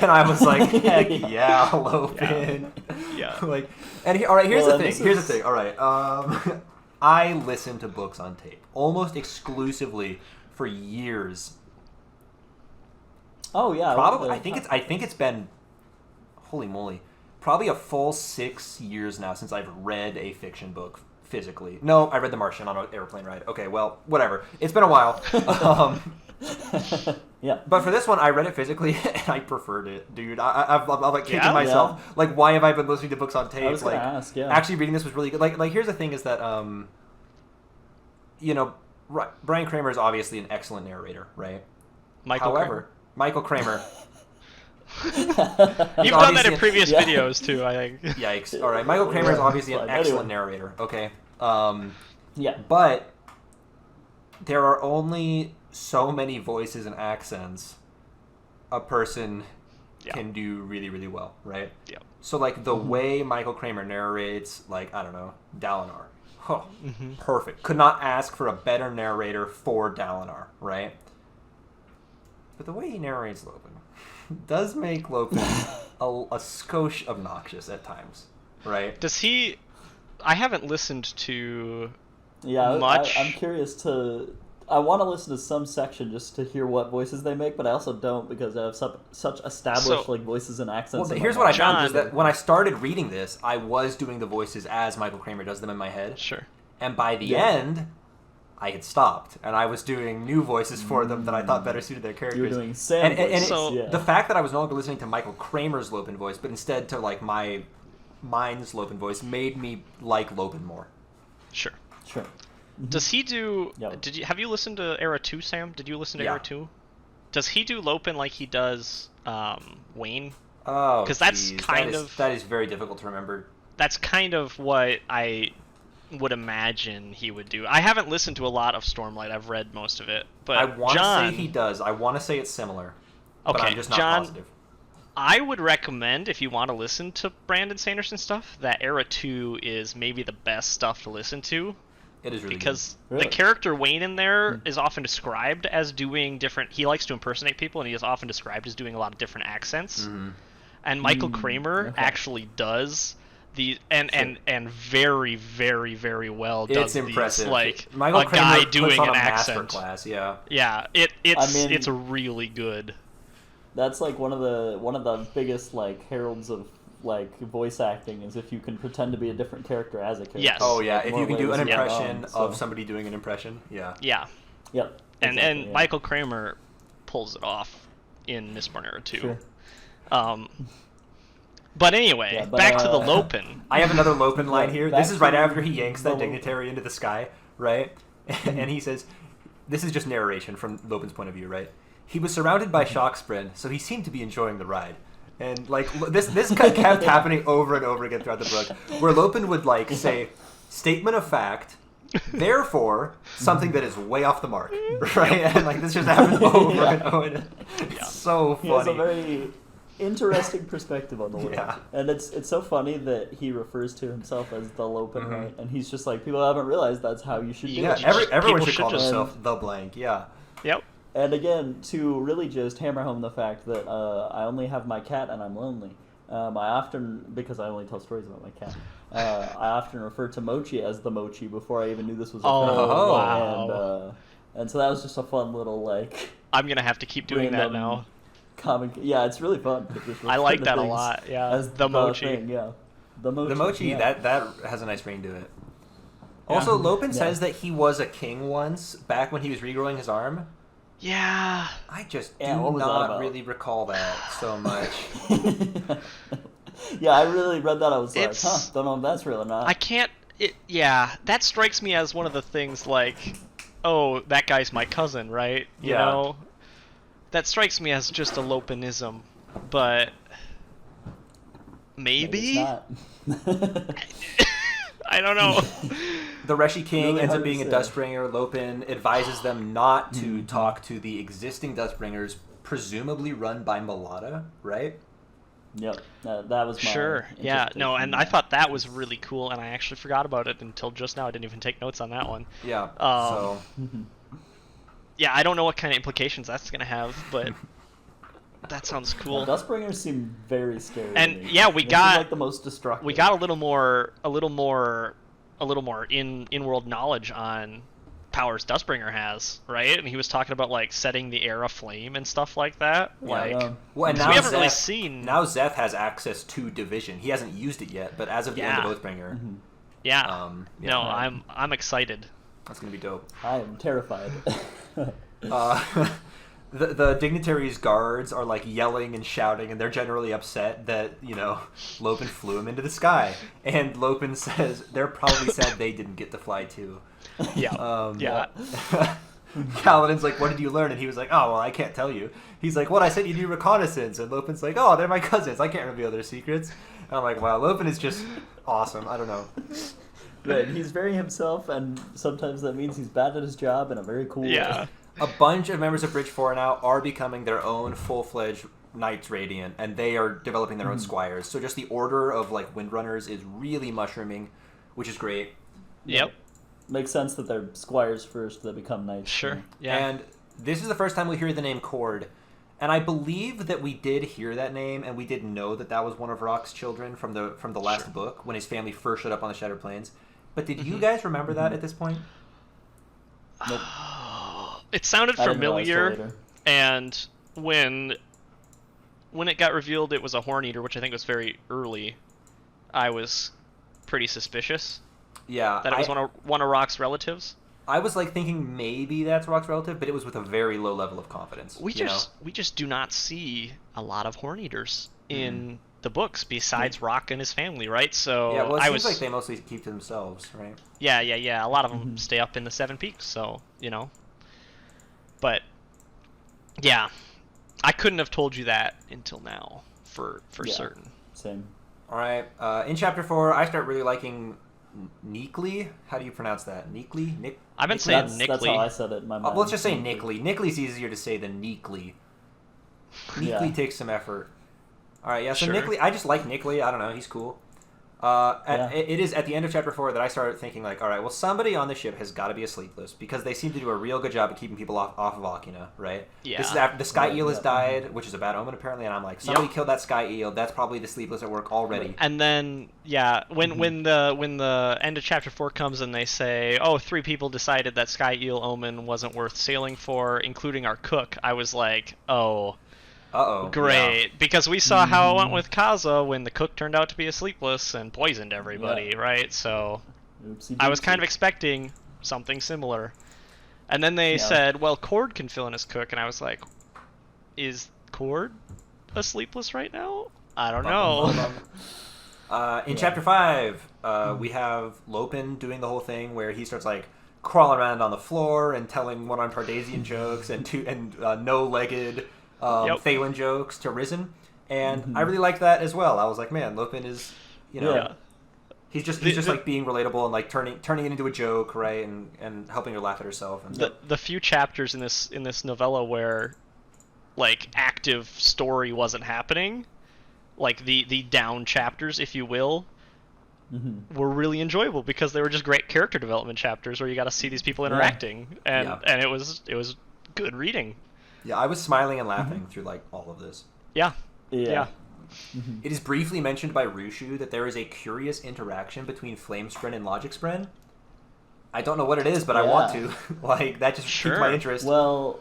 And I was like, heck yeah, Lopen. Yeah. All right, here's the thing. All right, I listen to books on tape almost exclusively for years. Oh yeah. Probably. I think it's been, holy moly, probably a full 6 years now since I've read a fiction book physically. No, I read The Martian on an airplane ride. Okay, well, whatever. It's been a while. Yeah. But for this one, I read it physically, and I preferred it, dude. I'm kicking myself. Yeah. Why have I been listening to books on tape? I was gonna ask, actually reading this was really good. Here's the thing: is that Brian Kramer is obviously an excellent narrator, right? Michael Kramer. You've done that in previous videos too, I think. Yikes! All right, Michael Kramer is obviously an excellent narrator. Okay. Yeah. But there are only so many voices and accents a person can do really, really well, right? Yeah. So the way Michael Kramer narrates, I don't know, Dalinar. Perfect. Could not ask for a better narrator for Dalinar, right? But the way he narrates Lopen does make Lopen a skosh obnoxious at times, right? Does he... I haven't listened to much. I'm curious to... I want to listen to some section just to hear what voices they make, but I also don't because I have such established like voices and accents. Well, in here's my what I mind. found is that when I started reading this, I was doing the voices as Michael Kramer does them in my head. Sure. And by the end, I had stopped, and I was doing new voices for them that I thought better suited their characters. You were doing Sam voices. So- yeah. The fact that I was no longer listening to Michael Kramer's Lopin voice, but instead to like mine's Lopin voice, made me like Lopin more. Sure. Sure. Does he do? Yeah. Have you listened to Era 2, Sam? Did you listen to Yeah. Era 2? Does he do Lopin like he does Wayne? Oh, 'Cause that's geez. kind of- that is very difficult to remember. That's kind of what I would imagine he would do. I haven't listened to a lot of Stormlight. I've read most of it, but I want to John, say he does. I want to say it's similar, but Okay, I'm just not John- positive. I would recommend if you want to listen to Brandon Sanderson stuff, that Era 2 is maybe the best stuff to listen to. It is really Because Really? the character Wayne in there is often described as doing different. He likes to impersonate people, and he is often described as doing a lot of different accents. Mm-hmm. And Michael Kramer okay. actually does and very, very, very well does It's impressive. these, like Michael a Kramer guy puts doing on an a accent. masterclass. Yeah. Yeah, it's I mean- it's really good. That's like one of the biggest like heralds of like voice acting is if you can pretend to be a different character as a character. Yes. Oh yeah. Like, If more you can do ways an than impression one, of so- somebody doing an impression, yeah. Yeah, Yep. and exactly, yeah. Michael Kramer pulls it off in Mistborn Era 2. Sure. But anyway, Yeah, but, back to the Lopin. I have another Lopin line here. back This is right to after he yanks the that Lopin. dignitary into the sky, right? And he says, this is just narration from Lopin's point of view, right? He was surrounded by Shocksprint, so he seemed to be enjoying the ride. And like this kept happening over and over again throughout the book, where Lopin would like say, statement of fact, therefore something that is way off the mark, right? And like this just happened over and over. It's so funny. He has a very interesting perspective on the world. Yeah. And it's so funny that he refers to himself as the Lopin, Mhm. right? And he's just like, people haven't realized that's how you should do Yeah, it. everyone People should should call just- himself the blank. Yeah. Yep. And again, to really just hammer home the fact that I only have my cat and I'm lonely. I often, because I only tell stories about my cat, I often refer to Mochi as the Mochi before I even knew this was a Oh, thing. wow. And so that was just a fun little, like, I'm gonna have to keep doing that random now. comic. Yeah, it's really fun. to just I like refer to that a things lot. Yeah, as the Mochi. thing, yeah. The Mochi. The Mochi, yeah. that has a nice ring to it. Yeah. Also, Lopin Yeah. says that he was a king once, back when he was regrowing his arm. Yeah. I just Yeah, do what was that not about? really recall that so much. Yeah, I really read that. I was like, It's- don't know if that's real or not. I can't. Yeah, that strikes me as one of the things like, oh, that guy's my cousin, right? You Yeah. know, that strikes me as just a Lopinism, but maybe. It's not. I don't know. The Reshi King Really ends up hard to being a say. Dustbringer. Lopin advises them not to Mm-hmm. talk to the existing Dustbringers, presumably run by Mulata, right? Yep, that was my Sure. Yeah. No, and I interpretation. thought that was really cool, and I actually forgot about it until just now. I didn't even take notes on that one. Yeah. So. Yeah, I don't know what kind of implications that's gonna have, but that sounds cool. Dustbringers seem very scary. to And, me. yeah, we They seem got- like the most destructive. We got a little more in-world knowledge on powers Dustbringer has, right? And he was talking about like setting the air aflame and stuff like that. Yeah. Like, Well, and so now we haven't really Zeth- seen. Now Zeth has access to Division. He hasn't used it yet, but as of the end Yeah. of Oathbringer, Yeah. yeah, No, I'm excited. that's gonna be dope. I am terrified. The dignitaries' guards are like yelling and shouting, and they're generally upset that Lopin flew him into the sky. And Lopin says they're probably sad they didn't get to fly too. Yeah. Yeah. Kaladin's like, "What did you learn?" And he was like, "Oh well, I can't tell you." He's like, "What? I said you do reconnaissance." And Lopin's like, "Oh, they're my cousins. I can't reveal their secrets." And I'm like, "Wow, Lopin is just awesome." I don't know. Right, he's very himself, and sometimes that means he's bad at his job in a very cool Yeah. way. A bunch of members of Bridge 4 now are becoming their own full-fledged Knights Radiant, and they are developing their own squires. So just the order of like Windrunners is really mushrooming, which is great. Yep. Makes sense that they're squires first, that become knights. Sure. Yeah. And this is the first time we hear the name Cord. And I believe that we did hear that name, and we did know that that was one of Rock's children from the last Sure. book when his family first showed up on the Shattered Plains. But did you guys remember that at this point? Nope. it sounded I didn't realize till familiar, later. and when it got revealed it was a Horn Eater, which I think was very early, I was pretty suspicious Yeah, that it was one of Rock's relatives. I was like thinking maybe that's Rock's relative, but it was with a very low level of confidence. We just do not see a lot of Horn Eaters in the books besides Rock and his family, right? So yeah, well, it seems like they mostly keep to themselves, right? Yeah. A lot of them stay up in the Seven Peaks, so But yeah, I couldn't have told you that until now for certain. Same. All right. In chapter 4, I start really liking Neekly. How do you pronounce that? Neekly? I've been saying That's Nickley. how I said it in my mind. Let's just say Nickley. Nickley's easier to say than Neekly. Neekly takes some effort. All right, yeah. So Sure. Nickley, I just like Nickley. I don't know, he's cool. It is at the end of chapter 4 that I started thinking like, all right, well, somebody on the ship has got to be a sleepless because they seem to do a real good job at keeping people off of Akina, right? Yeah. This is after the sky eel has died, which is a bad omen apparently, and I'm like, somebody killed that sky eel. That's probably the sleepless at work already. And then when the end of chapter 4 comes and they say, oh, 3 people decided that sky eel omen wasn't worth sailing for, including our cook, I was like, oh. Uh-oh. Great, Yeah. because we saw how it went with Kaza when the cook turned out to be a sleepless and poisoned everybody, right? So I was kind of expecting something similar. And then they said, well, Cord can fill in as cook, and I was like, is Cord a sleepless right now? I don't know. In chapter 5, we have Lopin doing the whole thing where he starts like crawling around on the floor and telling one-armed Pardaisian jokes and no-legged Phelan jokes to Risen, and I really liked that as well. I was like, man, Lopin is, he's just like being relatable and like turning it into a joke, right, and helping her laugh at herself. And the few chapters in this novella where like active story wasn't happening, like the down chapters, if you will, were really enjoyable because they were just great character development chapters where you got to see these people interacting, and it was good reading. Yeah, I was smiling and laughing through like all of this. Yeah. It is briefly mentioned by Rushu that there is a curious interaction between Flamespren and Logicspren. I don't know what it is, but I want to. Like, that just piqued my interest. Well,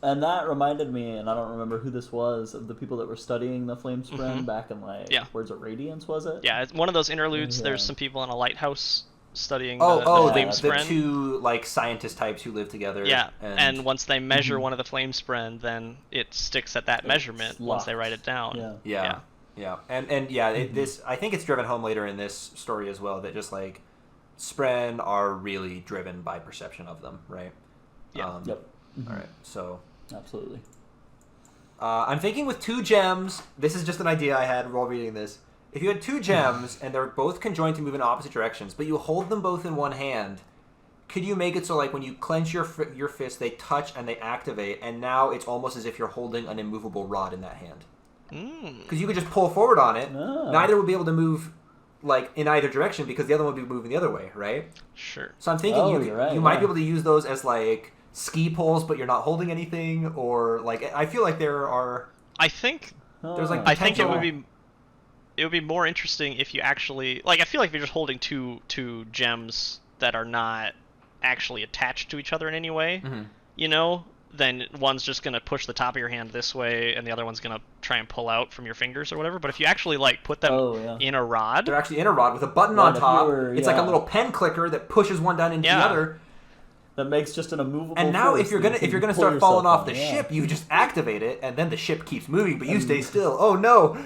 and that reminded me, and I don't remember who this was, of the people that were studying the Flamespren back in like, where's it, Radiance, was it? Yeah, it's one of those interludes. There's some people in a lighthouse studying the Flamespren. The two like scientist types who live together. Yeah, and once they measure one of the Flamespren, then it sticks at that measurement once they write it down. Yeah. And this, I think it's driven home later in this story as well, that just like Spren are really driven by perception of them, right? Yeah. All right, so absolutely. I'm thinking with 2 gems. This is just an idea I had while reading this. If you had 2 gems and they're both conjoined to move in opposite directions, but you hold them both in one hand, could you make it so like when you clench your fist, they touch and they activate, and now it's almost as if you're holding an immovable rod in that hand? Because you could just pull forward on it. Neither would be able to move like in either direction because the other one would be moving the other way, right? Sure. So I'm thinking you might be able to use those as like ski poles, but you're not holding anything, or like I feel like there are. I think there's like I think it would be more interesting if you actually like. I feel like if you're just holding two gems that are not actually attached to each other in any way, then one's just gonna push the top of your hand this way, and the other one's gonna try and pull out from your fingers or whatever. But if you actually like put them in a rod, they're actually in a rod with a button on top. It's like a little pen clicker that pushes one down into the other. That makes just an immovable. And now, if you're gonna start falling off the ship, you just activate it, and then the ship keeps moving, but you stay still. Oh no!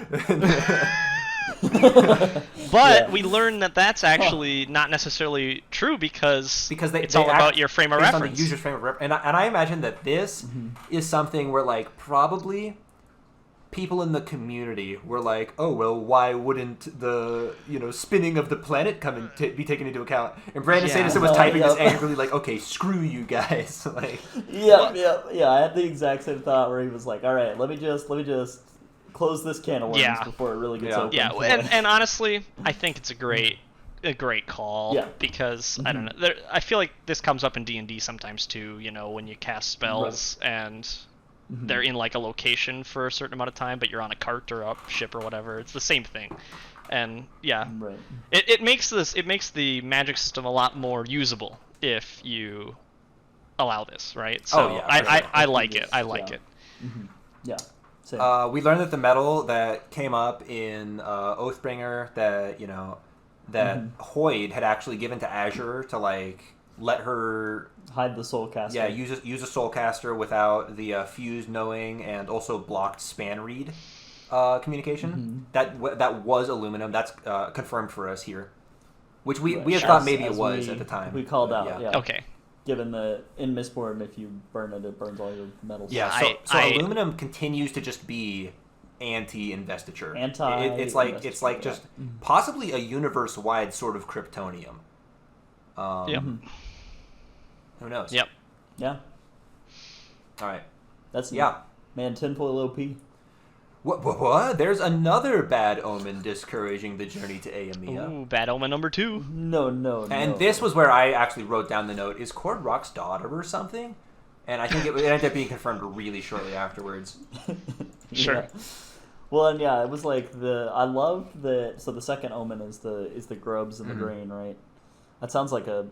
But we learn that that's actually not necessarily true because it's all about your frame of reference. The user's frame of reference, and I imagine that this is something where like probably people in the community were like, oh well, why wouldn't the spinning of the planet come and be taken into account? And Brandon Sanderson was typing this angrily, like, okay, screw you guys. Like, I had the exact same thought where he was like, all right, let me just close this can of worms before it really gets open. Yeah, and honestly, I think it's a great call because I don't know. I feel like this comes up in D&D sometimes too. When you cast spells and they're in like a location for a certain amount of time, but you're on a cart or a ship or whatever. It's the same thing, and it makes the magic system a lot more usable if you allow this, right? So yeah, I like it. I like it. Mm-hmm. Yeah. Same. We learned that the medal that came up in Oathbringer that Hoyd had actually given to Azure to like let her hide the soulcaster. Yeah, use a soulcaster without the Fuse knowing, and also blocked span read communication. That was aluminum. That's confirmed for us here, which we had thought maybe it was at the time. We called out. Yeah. Okay. Given in Mistborn, if you burn it, it burns all your metals. Yeah, so aluminum continues to just be anti-investiture. It's like just possibly a universe-wide sort of kryptonium. Yep. Who knows? Yep. Yeah. All right. That's yeah. Man, tinfoil OP. What? There's another bad omen discouraging the journey to Aemia. Ooh, bad omen number 2. No. And this was where I actually wrote down the note. Is Cord Rock's daughter or something? And I think it ended up being confirmed really shortly afterwards. Sure. Yeah. Well, and yeah, it was like I love the. So the second omen is the grubs and the grain, right? That sounds like a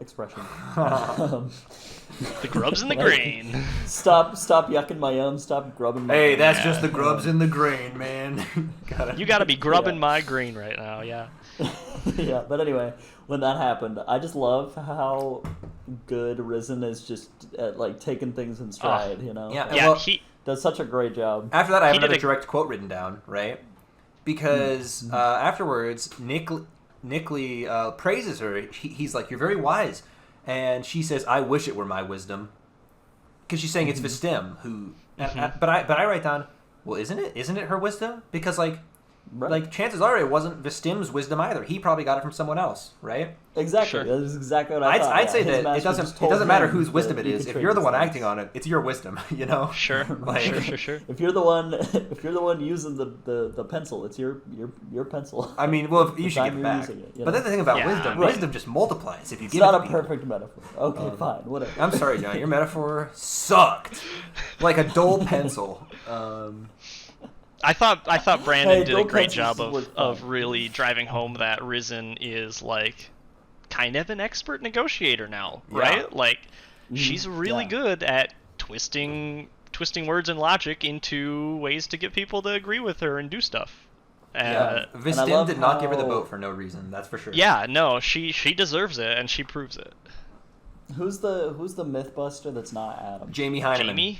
expression. The grubs and the grain. Stop yucking my yum. Stop grubbing my. Hey, that's just the grubs in the grain, man. You gotta be grubbing my grain right now, yeah. Yeah, but anyway, when that happened, I just love how good Risen is just at like taking things in stride. You know. Yeah. Well, he does such a great job. After that, I have another direct quote written down, right? Because afterwards, Nickley praises her. He's like, "You're very wise," and she says, "I wish it were my wisdom," because she's saying it's Vistim who. But I write down, well, isn't it her wisdom? Because like chances are it wasn't Vistim's wisdom either. He probably got it from someone else, right? Exactly. Sure. That's exactly what I thought. I'd say that it doesn't matter whose wisdom it is. If you're the one acting on it, it's your wisdom, you know? Sure. Sure. If you're the one using the pencil, it's your pencil. I mean, well, you should give it back. But then the thing about wisdom just multiplies if you give it to people. It's not a perfect metaphor. Okay, fine, whatever. I'm sorry, John. Your metaphor sucked. Like a dull pencil. I thought Brandon did a great job of really driving home that Risen is like kind of an expert negotiator now, right? Yeah. Like she's really good at twisting words and logic into ways to get people to agree with her and do stuff. Vistim did not give her the vote for no reason. That's for sure. Yeah, no, she deserves it and she proves it. Who's the Mythbuster that's not Adam? Jamie Heineman. Jamie?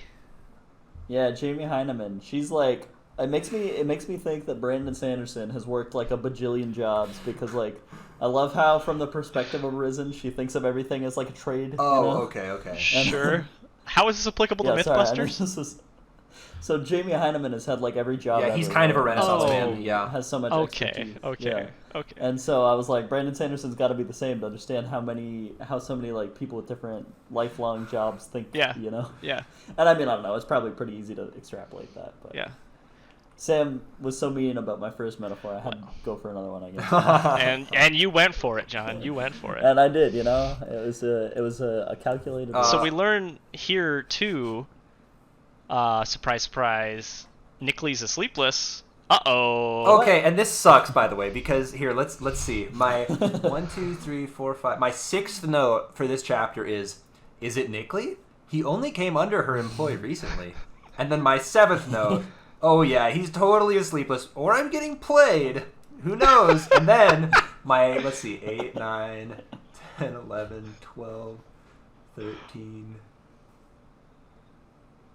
Yeah, Jamie Heineman. She's like. It makes me think that Brandon Sanderson has worked like a bajillion jobs because like I love how from the perspective of Risen she thinks of everything as like a trade. Oh, you know? okay. Sure. How is this applicable to Mythbusters? So Jamie Heineman has had like every job. Yeah, he's kind of a Renaissance man. Yeah, has so much expertise. Okay. And so I was like, Brandon Sanderson's got to be the same to understand how so many like people with different lifelong jobs think. Yeah. You know. Yeah. And I mean, I don't know. It's probably pretty easy to extrapolate that. But yeah. Sam was so mean about my first metaphor. I had to go for another one, I guess. and you went for it, John. You went for it. And I did. You know, it was a calculated. So we learn here too. Surprise, surprise. Nickley's a sleepless. Uh-oh. Okay, and this sucks, by the way, because here, let's see. My 1, 2, 3, 4, 5. My 6th note for this chapter is it Nickley? He only came under her employ recently. And then my 7th note. Oh yeah, he's totally a sleepless, or I'm getting played. Who knows? And then my, let's see, 8, 9, 10, 11, 12, 13.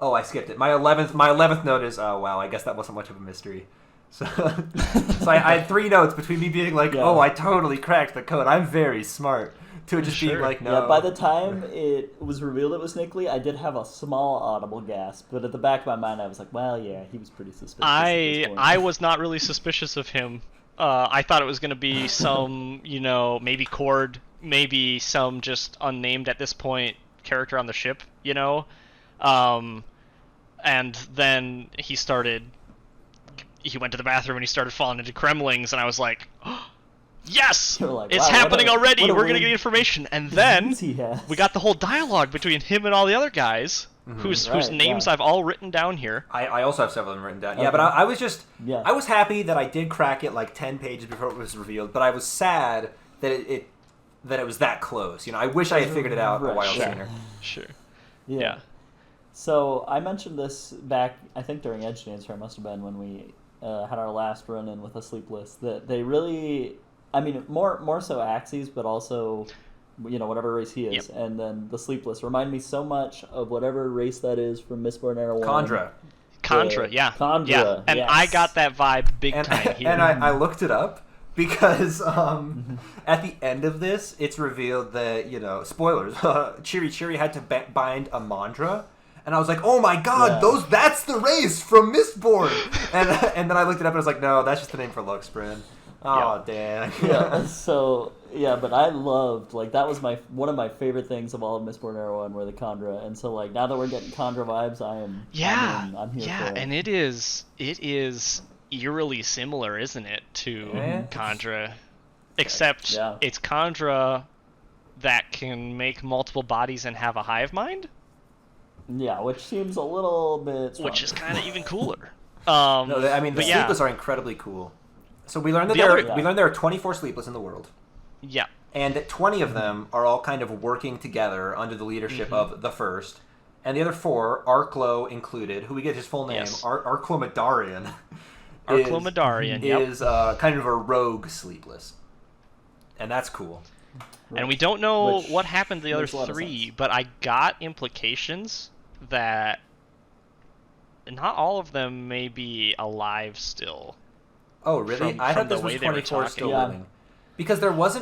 Oh, I skipped it. My 11th note is, oh wow, I guess that wasn't much of a mystery. So I had 3 notes between me being like, oh, I totally cracked the code. I'm very smart. To just being like, no. Yeah, by the time it was revealed it was Nickley, I did have a small audible gasp, but at the back of my mind I was like, well, yeah, he was pretty suspicious. I was not really suspicious of him. I thought it was going to be some, maybe Cord, maybe some just unnamed at this point character on the ship, and then he went to the bathroom and he started falling into Kremlings, and I was like, oh, yes! Like, it's happening already! We're going to get information! And then we got the whole dialogue between him and all the other guys, whose names I've all written down here. I also have several of them written down. Yeah, but I was just... Yeah. I was happy that I did crack it like 10 pages before it was revealed, but I was sad that it that it was that close. I wish I had figured it out a while sooner. Sure. Yeah. So I mentioned this back, I think during Edge Dancer, it must have been when we had our last run-in with a Sleepless, that they really, I mean, more so Axes, but also, whatever race he is. Yep. And then the Sleepless remind me so much of whatever race that is from Mistborn Era 1. Chandra, yeah. Chandra, yeah. And yes. I got that vibe big time here. And I looked it up because at the end of this, it's revealed that, spoilers, Chiri had to bind a mandra. And I was like, oh my god, that's the race from Mistborn! And then I looked it up and I was like, no, that's just the name for Luxbrand. Oh, damn. But I loved, that was one of my favorite things of all of Mistborn Era 1 were the Khandra. And so, now that we're getting Khandra vibes, I'm here for it. Yeah, and it is eerily similar, isn't it, to Khandra? Except it's Khandra that can make multiple bodies and have a hive mind? Yeah, which seems a little bit stronger. Which is kind of even cooler. The Sleepless are incredibly cool. So we learned that there are 24 Sleepless in the world. Yeah. And that 20 of them are all kind of working together under the leadership of the first. And the other 4, Arklo included, who we get his full name, Arklo Madarian. Arklo Madarian, is kind of a rogue Sleepless. And that's cool. Right. And we don't know what happened to the other 3, but I got implications that not all of them may be alive still. Oh, really? I thought this was 24 still living. Because there was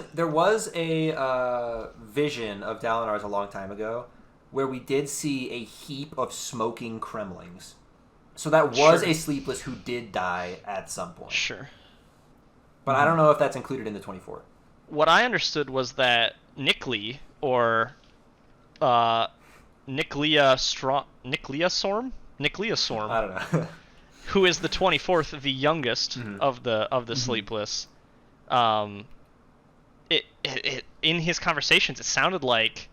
a vision of Dalinar's a long time ago where we did see a heap of smoking Kremlings. So that was a Sleepless who did die at some point. Sure. But I don't know if that's included in the 24. What I understood was that Nikli, or Nikliasorm, I don't know. who is the 24th, the youngest of the Sleepless, it in his conversations it sounded like,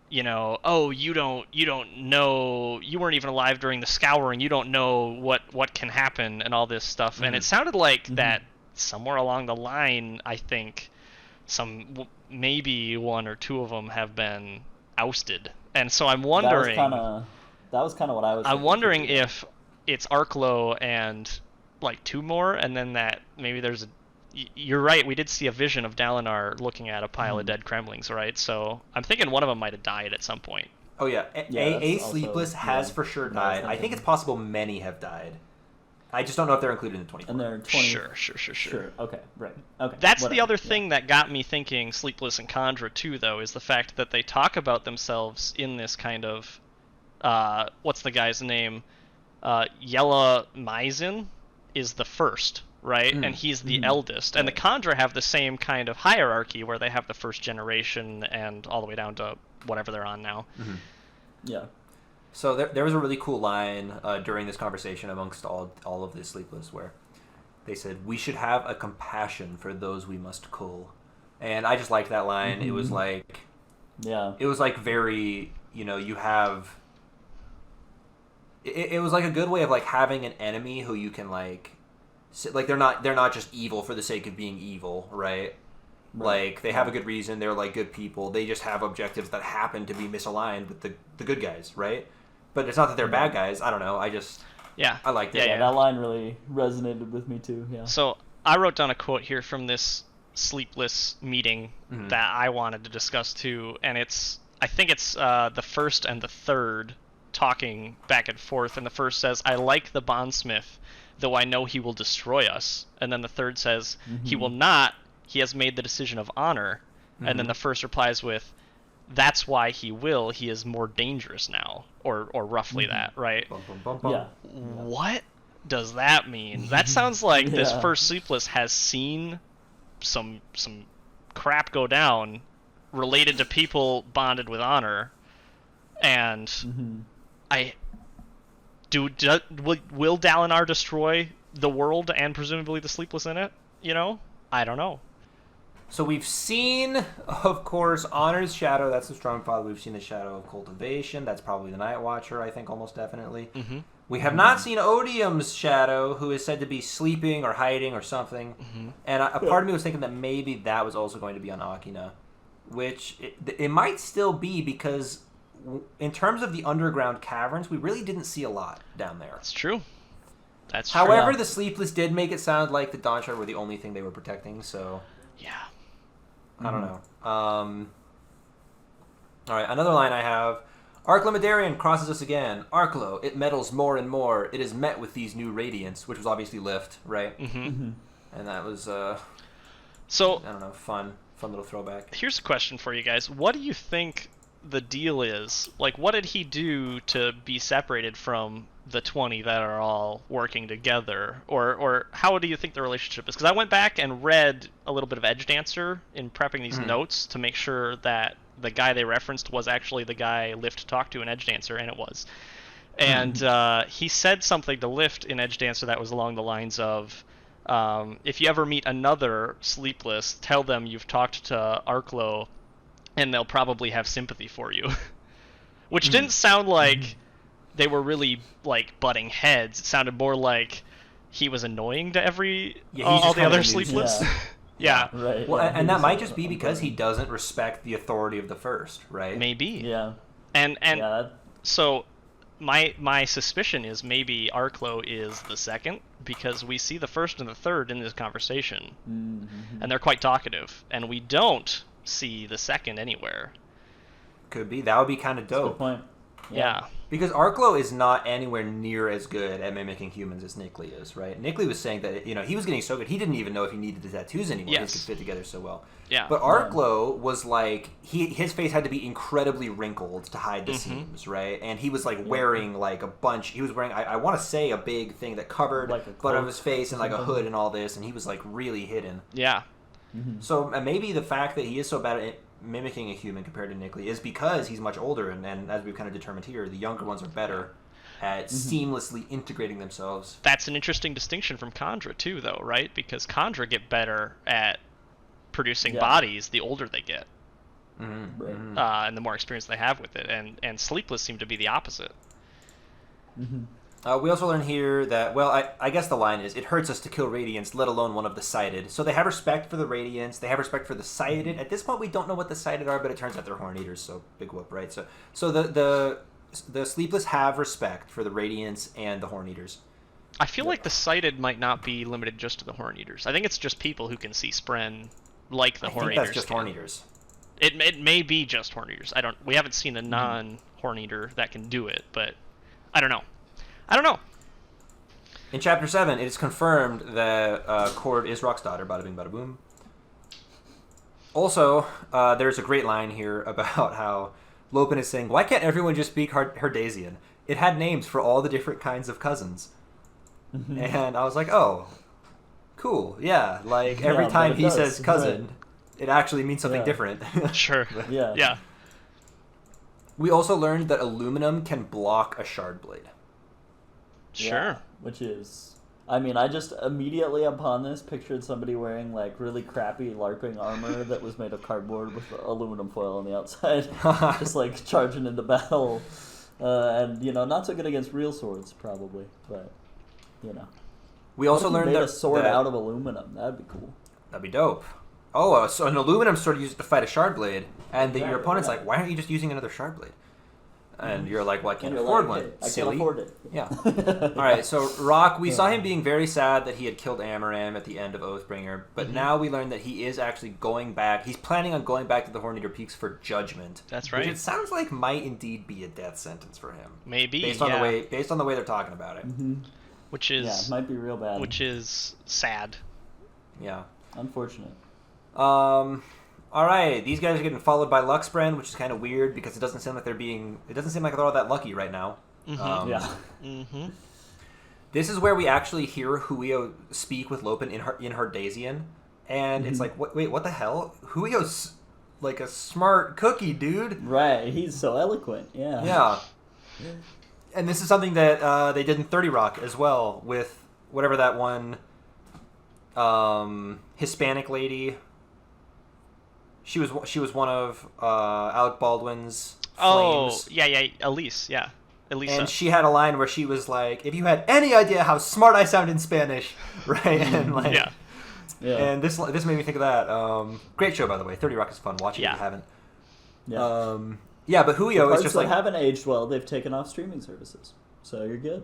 you don't know, you weren't even alive during the Scouring, you don't know what can happen and all this stuff, and it sounded like that somewhere along the line, I think maybe 1 or 2 of them have been ousted, and so I'm wondering. That was kind of what I was. I'm wondering if it's Arklo and 2 more, and then that maybe there's a. You're right. We did see a vision of Dalinar looking at a pile of dead Kremlings, right? So I'm thinking one of them might have died at some point. Oh yeah, a Sleepless has for sure died. I think it's possible many have died. I just don't know if they're included in the 24. And they're 20. Sure. Okay, right. Okay. That's the other thing that got me thinking Sleepless and Khandra too, though, is the fact that they talk about themselves in this kind of, what's the guy's name? Yella Maizen is the first, right? And he's the eldest. And the Khandra have the same kind of hierarchy where they have the first generation and all the way down to whatever they're on now. Yeah. So there was a really cool line during this conversation amongst all of the Sleepless where they said, we should have a compassion for those we must cull. And I just liked that line. It was like... Yeah. It was very, you have... It was like a good way of having an enemy who you can they're not just evil for the sake of being evil, right? They have a good reason. They're good people. They just have objectives that happen to be misaligned with the good guys, right? But it's not that they're bad guys. I don't know. I liked it. Yeah, that line really resonated with me too. Yeah. So I wrote down a quote here from this Sleepless meeting that I wanted to discuss too, and I think it's the first and the third talking back and forth, and the first says, I like the bondsmith, though I know he will destroy us. And then the third says, he will not, he has made the decision of honor. And then the first replies with, that's why he will, he is more dangerous now. Or roughly that, right? Yeah. What does that mean? That sounds like this first Sleepless has seen some crap go down related to people bonded with honor. And will Dalinar destroy the world and presumably the Sleepless in it? I don't know. So we've seen, of course, Honor's shadow. That's the Strongfather. We've seen the shadow of cultivation. That's probably the Night Watcher, I think, almost definitely. We have not seen Odium's shadow, who is said to be sleeping or hiding or something. And a part of me was thinking that maybe that was also going to be on Akina. which it might still be because in terms of the underground caverns, we really didn't see a lot down there. That's true. That's true. However, the Sleepless did make it sound like the Dawnshard were the only thing they were protecting, so... Yeah. I don't know. Alright, another line I have. Arklamidarian crosses us again. Arklo, it meddles more and more. It is met with these new radiants, which was obviously Lift, right? Mm-hmm. And that was, so, I don't know, fun little throwback. Here's a question for you guys. What do you think the deal is? Like, what did he do to be separated from the 20 that are all working together? Or how do you think the relationship is? Because I went back and read a little bit of Edge Dancer in prepping these notes to make sure that the guy they referenced was actually the guy Lift talked to in Edge Dancer, and it was. And he said something to Lift in Edge Dancer that was along the lines of, if you ever meet another Sleepless, tell them you've talked to Arklo, and they'll probably have sympathy for you. Which didn't sound like they were really, like, butting heads. It sounded more like he was annoying to all the other Sleepless. Yeah. Right. Well, yeah, and that might just be because he doesn't respect the authority of the first, right? Maybe. Yeah. And Yeah. so my suspicion is maybe Arklo is the second, because we see the first and the third in this conversation, and they're quite talkative, and we don't see the second anywhere. Could be. That would be kind of That's a good dope. point. Yeah. Because Arklo is not anywhere near as good at mimicking humans as Nickley is, right? Nickley was saying that, he was getting so good, he didn't even know if he needed the tattoos anymore. Yes. These could fit together so well. Yeah. But Arklo was like, his face had to be incredibly wrinkled to hide the seams, right? And he was like wearing like a bunch, he was wearing, I want to say a big thing that covered Like a butt of cloak his face and like a something. hood and all this, and he was like really hidden. Yeah. So maybe the fact that he is so bad at mimicking a human compared to Nickley is because he's much older, and as we've kind of determined here, the younger ones are better at seamlessly integrating themselves. That's an interesting distinction from Khandra too, though, right? Because Khandra get better at producing bodies the older they get, Right. and the more experience they have with it. And Sleepless seem to be the opposite. We also learn here that, well, I guess the line is, it hurts us to kill Radiants, let alone one of the Sighted. So they have respect for the Radiants, they have respect for the Sighted. At this point, we don't know what the Sighted are, but it turns out they're Horn Eaters, so big whoop, right? So the Sleepless have respect for the Radiants and the Horn Eaters. I feel like the Sighted might not be limited just to the Horn Eaters. I think it's just people who can see Spren like the Horn Eaters. I think that's just can. Horn Eaters. It may be just Horn Eaters. We haven't seen a non-Horn Eater that can do it, but I don't know. In Chapter 7, it is confirmed that Cord is Rock's daughter, bada bing, bada boom. Also, there's a great line here about how Lopen is saying, why can't everyone just speak Herdasian? It had names for all the different kinds of cousins. And I was like, oh, cool, yeah. Like, every time he says cousin, it actually means something different. Sure. Yeah. We also learned that aluminum can block a shard blade. Sure. Yeah, which is, I mean, I just immediately upon this pictured somebody wearing like really crappy LARPing armor that was made of cardboard with aluminum foil on the outside, just like charging into battle, and not so good against real swords probably, but We also what if you learned made that a sword that, out of aluminum. That'd be cool. That'd be dope. Oh, so an aluminum sword used to fight a shard blade, and your Exactly, opponent's yeah. like, why aren't you just using another shard blade? And you're like, well, I can't And you're afford like, one. "Hey, I Silly. can't afford it. Yeah. All right, so Rock, we saw him being very sad that he had killed Amaram at the end of Oathbringer, but now we learn that he is actually going back. He's planning on going back to the Horneater Peaks for judgment. That's right. Which it sounds like might indeed be a death sentence for him. Maybe. Based on the way they're talking about it. Which is it might be real bad. Which is sad. Yeah. Unfortunate. All right, these guys are getting followed by Luxbrand, which is kind of weird because it doesn't seem like they're all that lucky right now. This is where we actually hear Huio speak with Lopen in Herdasian, and it's like, wait, what the hell? Huio's like a smart cookie, dude. Right, he's so eloquent. Yeah. Yeah. And this is something that they did in 30 Rock as well with whatever that one Hispanic lady. She was one of Alec Baldwin's flames. Oh, yeah, Elise, Elisa. And she had a line where she was like, if you had any idea how smart I sound in Spanish, right? And like, Yeah. And this made me think of that. Great show, by the way. 30 Rock is fun. Watch it if Yeah. you haven't. Yeah. Yeah, but Julio is Parts just that like... haven't aged well, they've taken off streaming services. So you're good.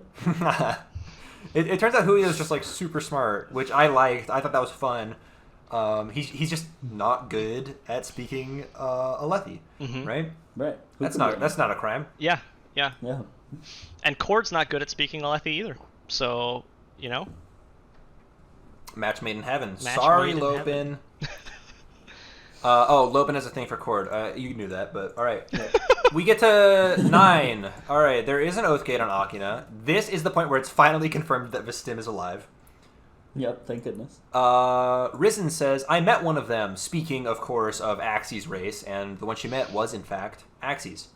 It turns out Julio's just like super smart, which I liked. I thought that was fun. He's just not good at speaking Alethi, right? Right. That's not a crime. Yeah. Yeah. And Cord's not good at speaking Alethi either. So, Match made in heaven. Match Sorry, made in Lopin. heaven. Lopin has a thing for Cord. You knew that, but all right. We get to 9. All right, there is an Oath Gate on Akina. This is the point where it's finally confirmed that Vistim is alive. Yep, thank goodness. Risen says, I met one of them, speaking, of course, of Axie's race, and the one she met was, in fact, Axie's.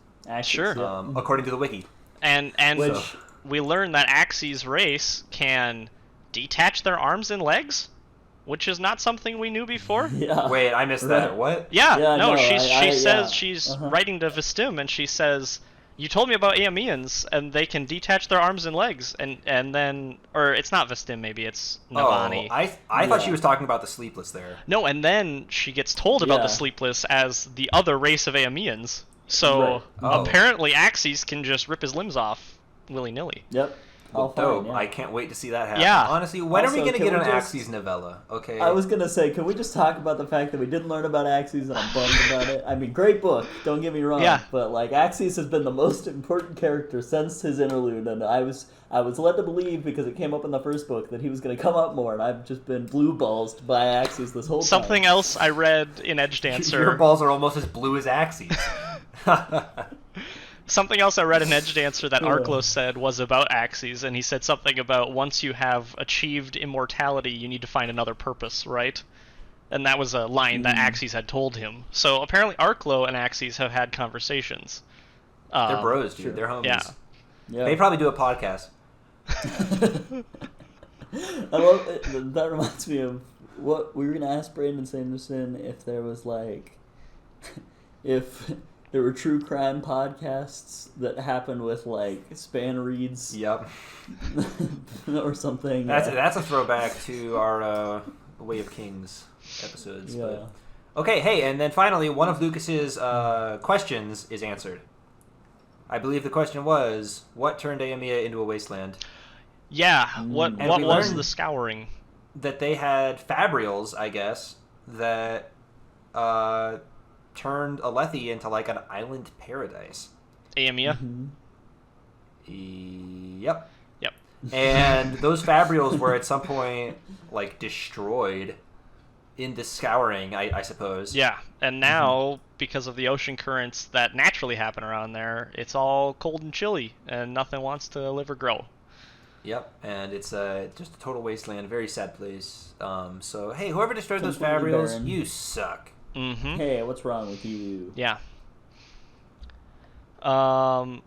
Sure. Yeah. According to the wiki. And Which- we learned that Axie's race can detach their arms and legs, which is not something we knew before. Yeah. Wait, I missed that. What? Yeah, Yeah, no, no, she says says she's writing to Vistim, and she says, you told me about Aeamians, and they can detach their arms and legs, and then, or it's not Vistim, maybe it's Navani. Oh, I thought she was talking about the Sleepless there. No, and then she gets told about the Yeah. Sleepless as the other race of Aeamians. So Right. Oh. apparently Axis can just rip his limbs off willy-nilly. Yep. All Dope. fine, yeah. I can't wait to see that happen. Yeah. Honestly, when are we Also, going to can get we an just- Axie's novella? Okay. I was gonna say, can we just talk about the fact that we didn't learn about Axes and I'm bummed about it? I mean, great book, don't get me wrong. Yeah. But like, Axes has been the most important character since his interlude, and I was led to believe because it came up in the first book that he was gonna come up more, and I've just been blue balls by Axes this whole Something time. else I read in Edge Dancer. Your balls are almost as blue as Axie's. Something else I read in Edge Dancer that Arklos said was about Axes, and he said something about once you have achieved immortality, you need to find another purpose, right? And that was a line that Axes had told him. So apparently Arklo and Axes have had conversations. They're bros, dude. Sure. They're homies. Yeah. Yeah. They probably do a podcast. I love it. That reminds me of what we were gonna ask Brandon Sanderson if there was like, if there were true crime podcasts that happened with like span reads Yep. or something. That's a throwback to our Way of Kings episodes. Yeah. But... Okay, hey, and then finally, one of Lucas's questions is answered. I believe the question was, what turned Aemia into a wasteland? Yeah, what And what we was learned- the scouring? That they had Fabrials, I guess, that turned Alethi into like an island paradise. Aemia? Yep. Yep. And those Fabrials were at some point like destroyed in the scouring, I suppose. Yeah, and now, because of the ocean currents that naturally happen around there, it's all cold and chilly, and nothing wants to live or grow. Yep, and it's just a total wasteland, very sad place. So, hey, whoever destroyed those Completely Fabrials, barren. you suck. Mm-hmm. Hey, what's wrong with you? Yeah. I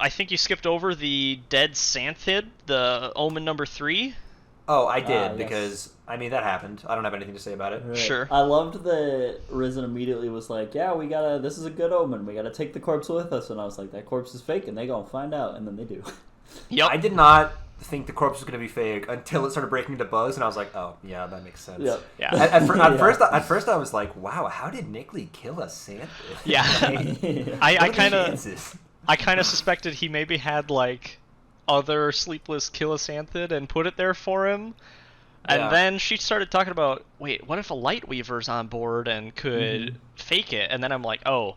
think you skipped over the dead Santhid, the Omen number 3. Oh, I did, yes. because, I mean, that happened. I don't have anything to say about it. Right. Sure. I loved that Risen immediately was like, yeah, this is a good omen. We gotta take the corpse with us. And I was like, that corpse is fake, and they gonna find out. And then they do. Yep. I did not think the corpse was going to be fake until it started breaking into bugs, and I was like, oh, yeah, that makes sense. Yep. Yeah. At first, I was like, wow, how did Nickley kill a Santhid? Yeah. Like, I what are the kind of chances? suspected he maybe had like other sleepless Killasanthid and put it there for him. And Yeah. then she started talking about, wait, what if a Lightweaver's on board and could fake it? And then I'm like, oh,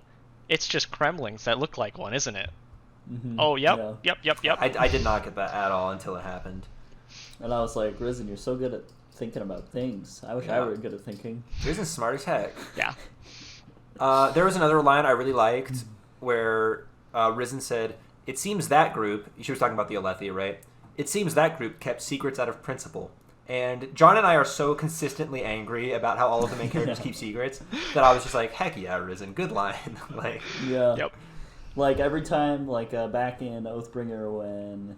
it's just Kremlings that look like one, isn't it? Oh, yep. I did not get that at all until it happened. And I was like, Risen, you're so good at thinking about things. I wish I Yeah. were good at thinking. Risen's smart as heck. Yeah. There was another line I really liked where Risen said, it seems that group, she was talking about the Alethi, right? It seems that group kept secrets out of principle. And John and I are so consistently angry about how all of the main characters keep secrets that I was just like, heck yeah, Risen, good line. Like, Yeah. Yep. Like every time, like back in Oathbringer when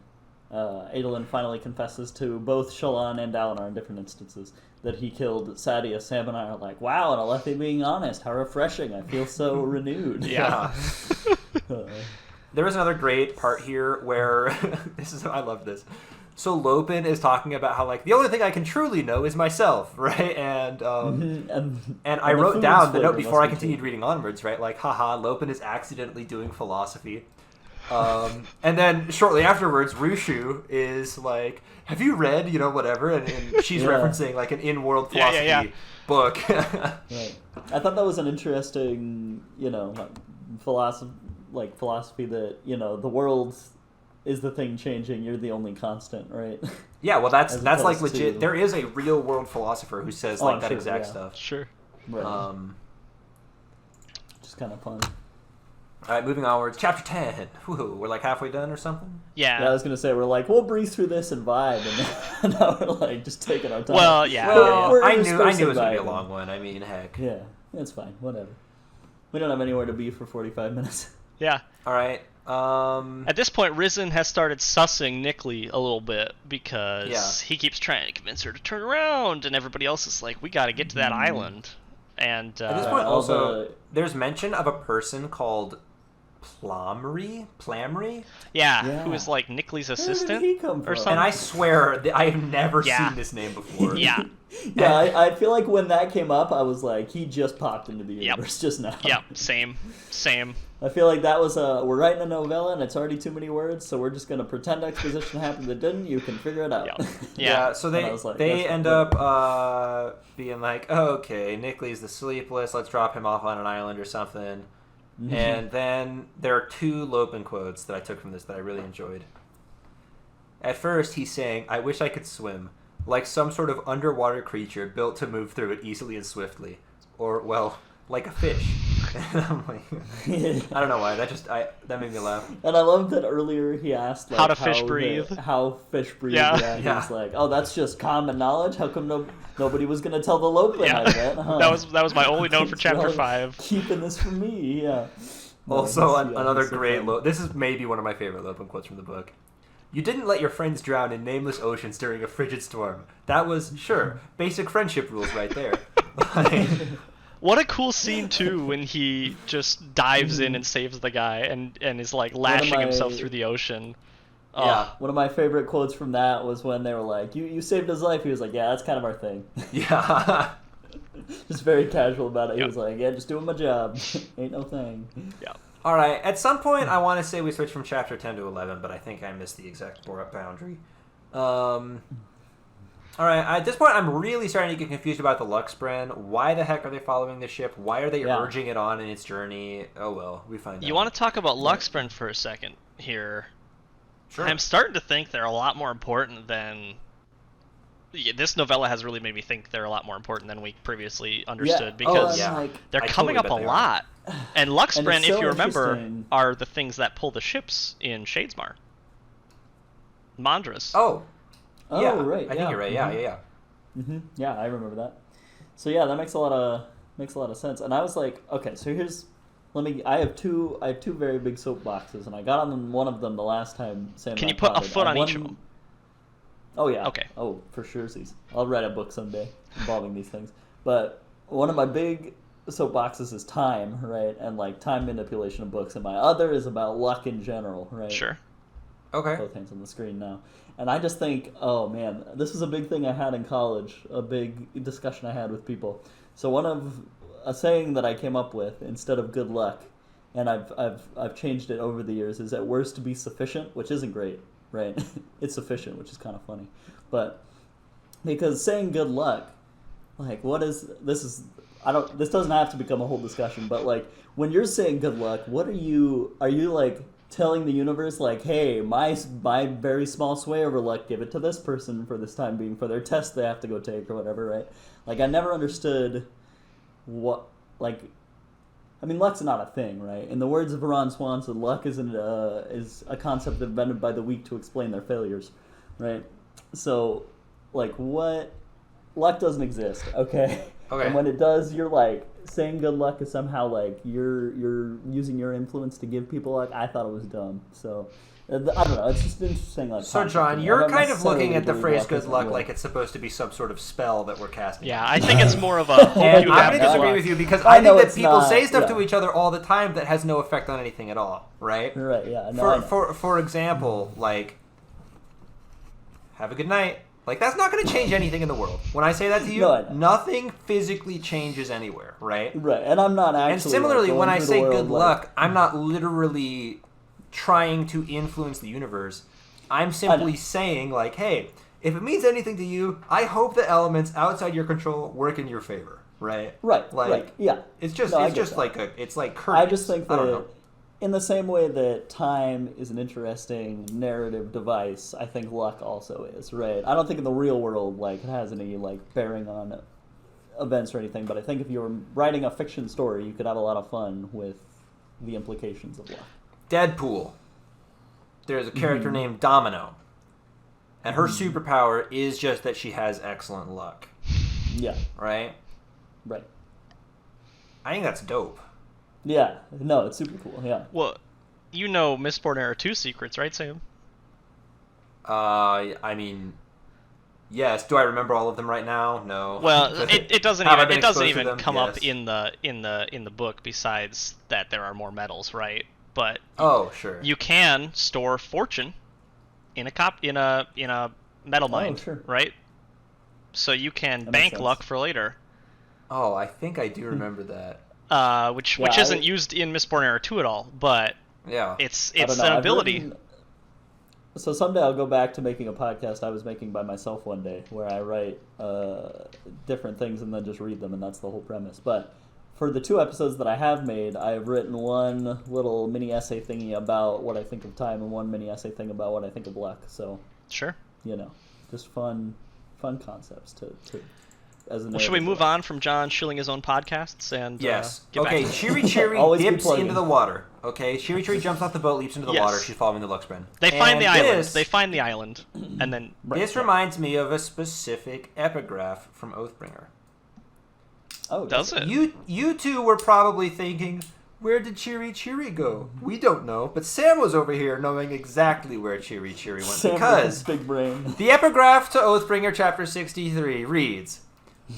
Adolin finally confesses to both Shallan and Dalinar in different instances that he killed Sadia, Sam and I are like, wow, and Alethi being honest, how refreshing. I feel so renewed. Yeah. There was another great part here where I love this. So Lopin is talking about how, like, the only thing I can truly know is myself, right? And and I wrote down the note before I continued reading onwards, right? Like, haha, Lopin is accidentally doing philosophy. And then shortly afterwards, Rushu is like, have you read, whatever? And she's referencing, like, an in-world philosophy book. Right. I thought that was an interesting, philosophy that, the world is the thing changing, you're the only constant, right? Yeah, well, that's like legit. There is a real world philosopher who says like that exact stuff. Sure. Right. Just kind of fun. All right, moving onwards. Chapter 10. Woohoo, we're like halfway done or something? Yeah. I was going to say, we're like, we'll breeze through this and vibe, and now we're like just taking our time. Well, yeah. Well, I knew it was going to be a long one. I mean, heck. Yeah, it's fine. Whatever. We don't have anywhere to be for 45 minutes. Yeah. All right. At this point, Risen has started sussing Nickley a little bit because he keeps trying to convince her to turn around, and everybody else is like, we got to get to that island. And at this point, also, there's mention of a person called Plamry? Yeah, who is like Nickley's assistant. Where did he come from? Or something. And I swear, I have never seen this name before. Yeah. Yeah, I feel like when that came up, I was like, he just popped into the universe just now. Yep, same. I feel like that was we're writing a novella and it's already too many words, so we're just going to pretend exposition happened that didn't. You can figure it out. Yep. Yeah, so they end up being like, oh, okay, Nickley's the sleepless, let's drop him off on an island or something. Mm-hmm. And then there are two Lopin quotes that I took from this that I really enjoyed. At first, he's saying, I wish I could swim, like some sort of underwater creature built to move through it easily and swiftly. Or, well, like a fish. And I'm like, I don't know why, that made me laugh. And I love that earlier he asked, like, how fish breathe. How fish breathe, yeah. He was like, oh, that's just common knowledge? How come nobody was going to tell the Lopin I bet? Huh? That was my only note for chapter 5. Keeping this from me, yeah. Also, another great this is maybe one of my favorite Lopin quotes from the book. You didn't let your friends drown in nameless oceans during a frigid storm. That was, sure, basic friendship rules right there. What a cool scene, too, when he just dives in and saves the guy and is, like, lashing himself through the ocean. Oh. Yeah, one of my favorite quotes from that was when they were like, you saved his life. He was like, yeah, that's kind of our thing. Yeah. Just very casual about it. He was like, yeah, just doing my job. Ain't no thing. Yeah. All right, at some point, I want to say we switched from chapter 10 to 11, but I think I missed the exact boundary. All right, at this point, I'm really starting to get confused about the Luxbren. Why the heck are they following the ship? Why are they urging it on in its journey? Oh, well, we find out. You want to talk about Luxbren for a second here? Sure. I'm starting to think they're a lot more important than... This novella has really made me think they're a lot more important than we previously understood, because they're coming up a lot. And Luxbren, if you remember, are the things that pull the ships in Shadesmar. Mandras. Oh, yeah, right. I think you're right. Yeah. Mm-hmm. Yeah, I remember that. So yeah, that makes a lot of sense. And I was like, okay, so I have two very big soapboxes, and I got on one of them the last time Sam. Can you put a foot on each of them? Oh yeah. Okay. Oh, for sure. I'll write a book someday involving these things. But one of my big soapboxes is time, right? And like time manipulation of books, and my other is about luck in general, right? Sure. Okay. Both hands on the screen now. And I just think, oh man, this is a big thing I had in college, a big discussion I had with people. So one of a saying that I came up with instead of good luck, and I've changed it over the years, is at worst to be sufficient, which isn't great, right? It's sufficient, which is kind of funny. But because saying good luck, like this doesn't have to become a whole discussion, but like when you're saying good luck, what are you like telling the universe, like, hey, my very small sway over luck, give it to this person for this time being, for their test they have to go take or whatever, right? Like, I never understood what, like, I mean, luck's not a thing, right? In the words of Ron Swanson, luck is a concept invented by the weak to explain their failures, right? So, like, luck doesn't exist, okay? Okay. And when it does, you're like, saying good luck is somehow like you're using your influence to give people luck. I thought it was dumb. So I don't know. It's just interesting. Like, so John, you're kind of looking at the phrase "good luck" like it's supposed to be some sort of spell that we're casting. Yeah, I think it's more of a. And I'm going to disagree with you because I think that people say stuff to each other all the time that has no effect on anything at all. Right. Right. Yeah. No, for example, like, have a good night. Like, that's not going to change anything in the world. When I say that to you, No, I know. nothing physically changes anywhere, right? Right, and I'm not actually. And similarly, like, when going I through say the world, good like, luck, I'm not literally trying to influence the universe. I'm simply saying, like, hey, if it means anything to you, I hope the elements outside your control work in your favor, right? Right, Like, right, yeah. It's just, No, I it's get just that. like it's like courteous. I just think I don't that know. in the same way that time is an interesting narrative device, I think luck also is, right? I don't think in the real world, like, it has any, like, bearing on events or anything, but I think if you were writing a fiction story, you could have a lot of fun with the implications of luck. Deadpool. There's a character named Domino. And her superpower is just that she has excellent luck. Yeah, Right? right. I think that's dope. Yeah, no, it's super cool, yeah. Well, you know Mistborn Era 2 secrets, right, Sam? I mean, yes. Do I remember all of them right now? No. Well, it doesn't Have I even been it doesn't exposed to even them? come up Yes. in the book. Besides that, there are more metals, right? But Oh, sure. you can store fortune in a metal mine, sure. right? So you can That makes bank sense. luck for later, Oh, I think I do remember that. which Yeah, isn't used in Mistborn Era 2 at all, but Yeah. it's I don't know, an I've ability. written- So someday I'll go back to making a podcast I was making by myself one day, where I write different things and then just read them, and that's the whole premise. But for the 2 episodes that I have made, I've written one little mini essay thingy about what I think of time and one mini essay thing about what I think of luck. So, Sure. you know, just fun concepts to as a Well, should we narrative move device. on from John shilling his own podcasts and Yes. get back Okay, to Chiri Chiri Always be dips plugging. into the water. Okay, Chiri Chiri jumps off the boat, leaps into the Yes. water. She's following the Luxbrand. They find the And island. this- They find the island, and then This reminds me of a specific epigraph from Oathbringer. Oh, does it? You two were probably thinking, where did Chiri Chiri go? We don't know, but Sam was over here knowing exactly where Chiri Chiri went Sam with because his big brain. the epigraph to Oathbringer chapter 63 reads,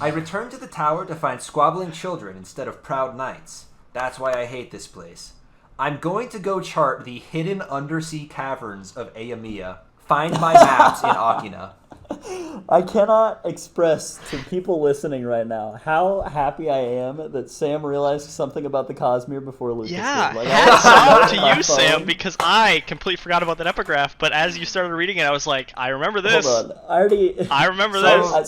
I returned to the tower to find squabbling children instead of proud knights. That's why I hate this place. I'm going to go chart the hidden undersea caverns of Aemia. Find my maps in Akina. I cannot express to people listening right now how happy I am that Sam realized something about the Cosmere before Lucas yeah, did. Like, hats I off was to on my you, Sam, phone. because I completely forgot about that epigraph. But as you started reading it, I was like, I remember this. Hold on. I already. I remember So- this. I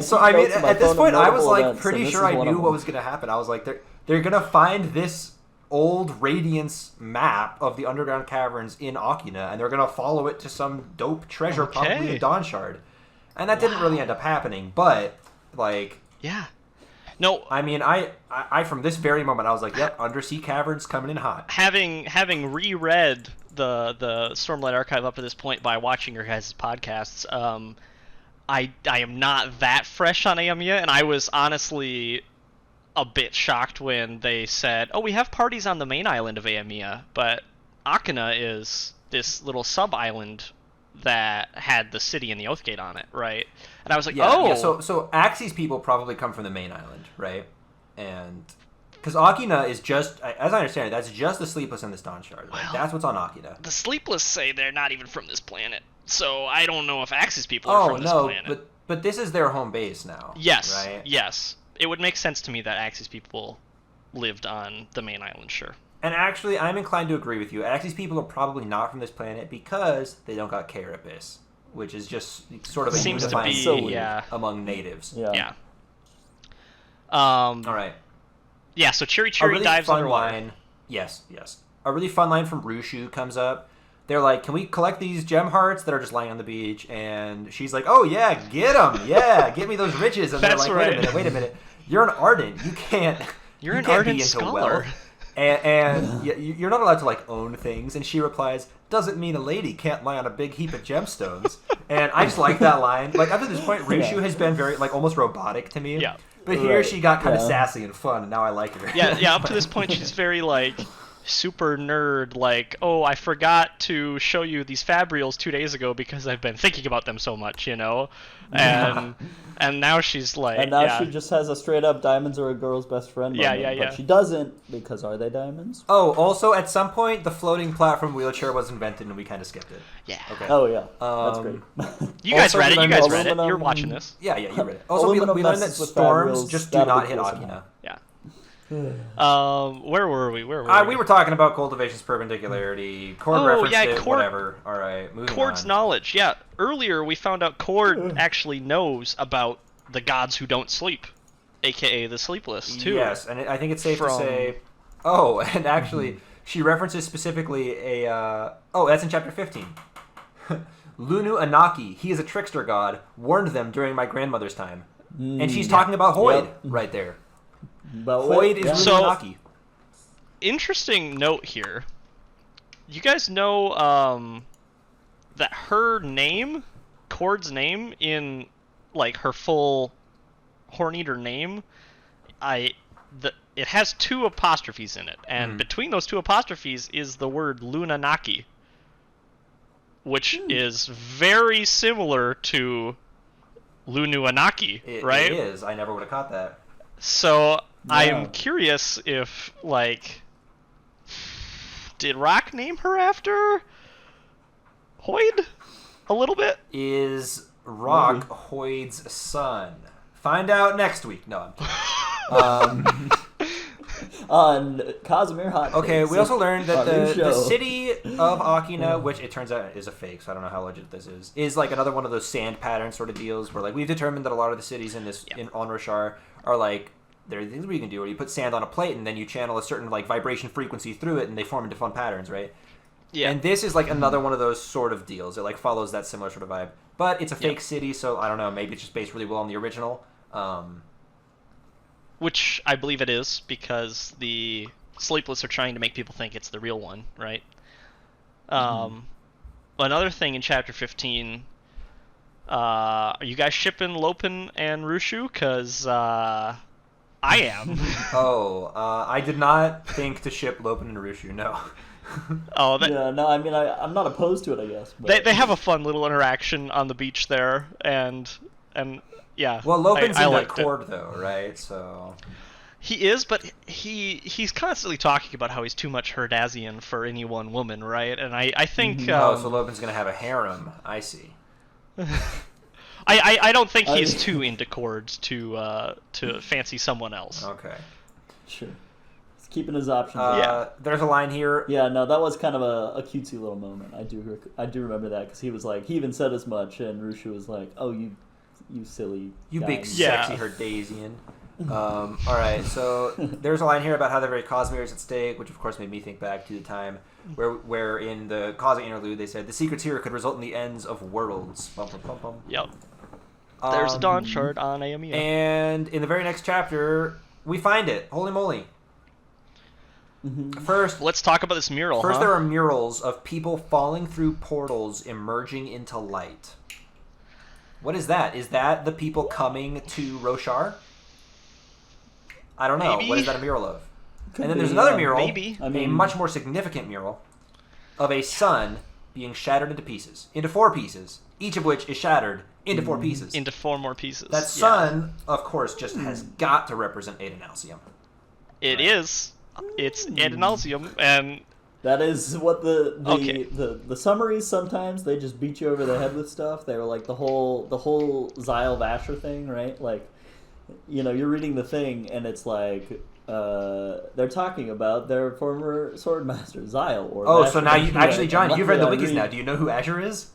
So keep I mean, notes on my at this phone of point, I was notable like events, and pretty this sure is I one of knew what them. was gonna happen. I was like, they're gonna find this old Radiance map of the underground caverns in Akina, and they're gonna follow it to some dope treasure, probably Okay. in Dawnshard. And that didn't really end up happening, but like, Yeah. No, I mean, I from this very moment, I was like, yep, undersea caverns coming in hot. having reread the Stormlight Archive up to this point by watching your guys' podcasts, I am not that fresh on Aemia, and I was honestly a bit shocked when they said, "Oh, we have parties on the main island of Aemia, but Akina is this little sub-island that had the city and the Oathgate on it, right?" And I was like, Yeah, "Oh, yeah. So Axie's people probably come from the main island, right? And because Akina is just, as I understand it, that's just the Sleepless and the Dawnshard. Like, Well- that's what's on Akina. the Sleepless say they're not even from this planet, so I don't know if Axis people are Oh from this no, planet." but this is their home base now. Yes, Right. yes. It would make sense to me that Axis people lived on the main island, sure. And actually, I'm inclined to agree with you. Axie's people are probably not from this planet because they don't got Carapace, which is just sort of a Seems to unifying be, symbol yeah. among natives. Yeah. Yeah. All right. Yeah, so Chiri A Chiri really dives fun underwater. line. Yes. A really fun line from Rushu comes up. They're like, "Can we collect these gem hearts that are just lying on the beach?" And she's like, "Oh yeah, get them! Yeah, get me those riches." And That's they're like, right. Wait a minute. You're an Ardent. You can't. You're you an can't ardent be into scholar." wealth. And you're not allowed to like own things. And she replies, "Doesn't mean a lady can't lie on a big heap of gemstones." And I just like that line. Like up to this point, Rushu Yeah. has been very like almost robotic to me. Yeah. But here Right, she got kind of yeah. sassy and fun, and now I like her. Yeah, up to this point she's very like super nerd, like, oh, I forgot to show you these Fabrials 2 days ago because I've been thinking about them so much, and now she's like, And now she just has a straight up diamonds are a girl's best friend moment. But she doesn't, because are they diamonds? Oh, also at some point the floating platform wheelchair was invented and we kind of skipped it. Yeah. Okay. Oh yeah, that's great. You guys Also, read it. You guys read it. aluminum- You're watching this. Yeah, you read it. Also, we learned that messes with storms Fabrials, just do that'll not be hit cool Akina. somehow. Yeah. Where were we? We were talking about cultivation's perpendicularity, Cord referenced it, whatever. All right, moving Cord's on. knowledge. Yeah, earlier we found out Cord actually knows about the gods who don't sleep, aka the sleepless, too. Yes, and I think it's safe to say... Oh, and actually, she references specifically a... that's in chapter 15. Lunu Anaki, he is a trickster god, warned them during my grandmother's time. And she's talking about Hoid right there. Hoid is Lunu Anaki. Interesting note here. You guys know that her name, Cord's name, in like her full Horneater name, it has 2 apostrophes in it, and between those 2 apostrophes is the word Lunanaki, which is very similar to Lunuanaki, right? It is. I never would have caught that. So I'm curious if, like, did Rock name her after Hoid a little bit? Is Rock Hoid's son? Find out next week. No, I'm kidding. On Casimir Hot Takes. Okay, we also learned that the city of Akina, which it turns out is a fake, so I don't know how legit this is like another one of those sand pattern sort of deals where like we've determined that a lot of the cities in on Roshar are like there are things where you can do where you put sand on a plate and then you channel a certain like vibration frequency through it and they form into fun patterns, right? Yeah. And this is like another one of those sort of deals. It like follows that similar sort of vibe. But it's a fake city, so I don't know, maybe it's just based really well on the original. Which I believe it is, because the Sleepless are trying to make people think it's the real one, right? Another thing in Chapter 15, are you guys shipping Lopin and Rushu? Because I am. I did not think to ship Lopin and Rushu, no. I mean, I'm not opposed to it, I guess. But... They have a fun little interaction on the beach there, and yeah. Well, Lopin's in that Cord, though, right? So he is, but he's constantly talking about how he's too much Herdazian for any one woman, right? And I think so Lopin's gonna have a harem. I see. I don't think he's too into Cords to fancy someone else. Okay. Sure. He's keeping his options. There's a line here. Yeah, no, that was kind of a cutesy little moment. I do remember that because he was like, he even said as much, and Rushu was like, "Oh, you silly, you guy. big sexy Herdazian." All right, so there's a line here about how the very Cosmere is at stake, which of course made me think back to the time where in the Cosmic interlude they said the secrets here could result in the ends of worlds. Bum, bum, bum, bum. Yep. There's a Dawnshard on Aonia. And in the very next chapter, we find it. Holy moly. First, let's talk about this mural. First, there are murals of people falling through portals, emerging into light. What is that? Is that the people coming to Roshar? I don't know. Maybe. What is that a mural of? And then there's another mural, maybe. a much more significant mural, of a sun being shattered into pieces, into 4 pieces, each of which is shattered into 4 pieces. Into 4 more pieces. That sun, of course, just has got to represent Adenalcium. It is. It's Adenalcium, and that is what the summaries sometimes they just beat you over the head with stuff. They were like the whole Zyle Vasher thing, right? Like, you know, you're reading the thing and it's like they're talking about their former swordmaster Zyle. Or Vasher, so now you actually, John, you've read the wikis read... now. Do you know who Azure is?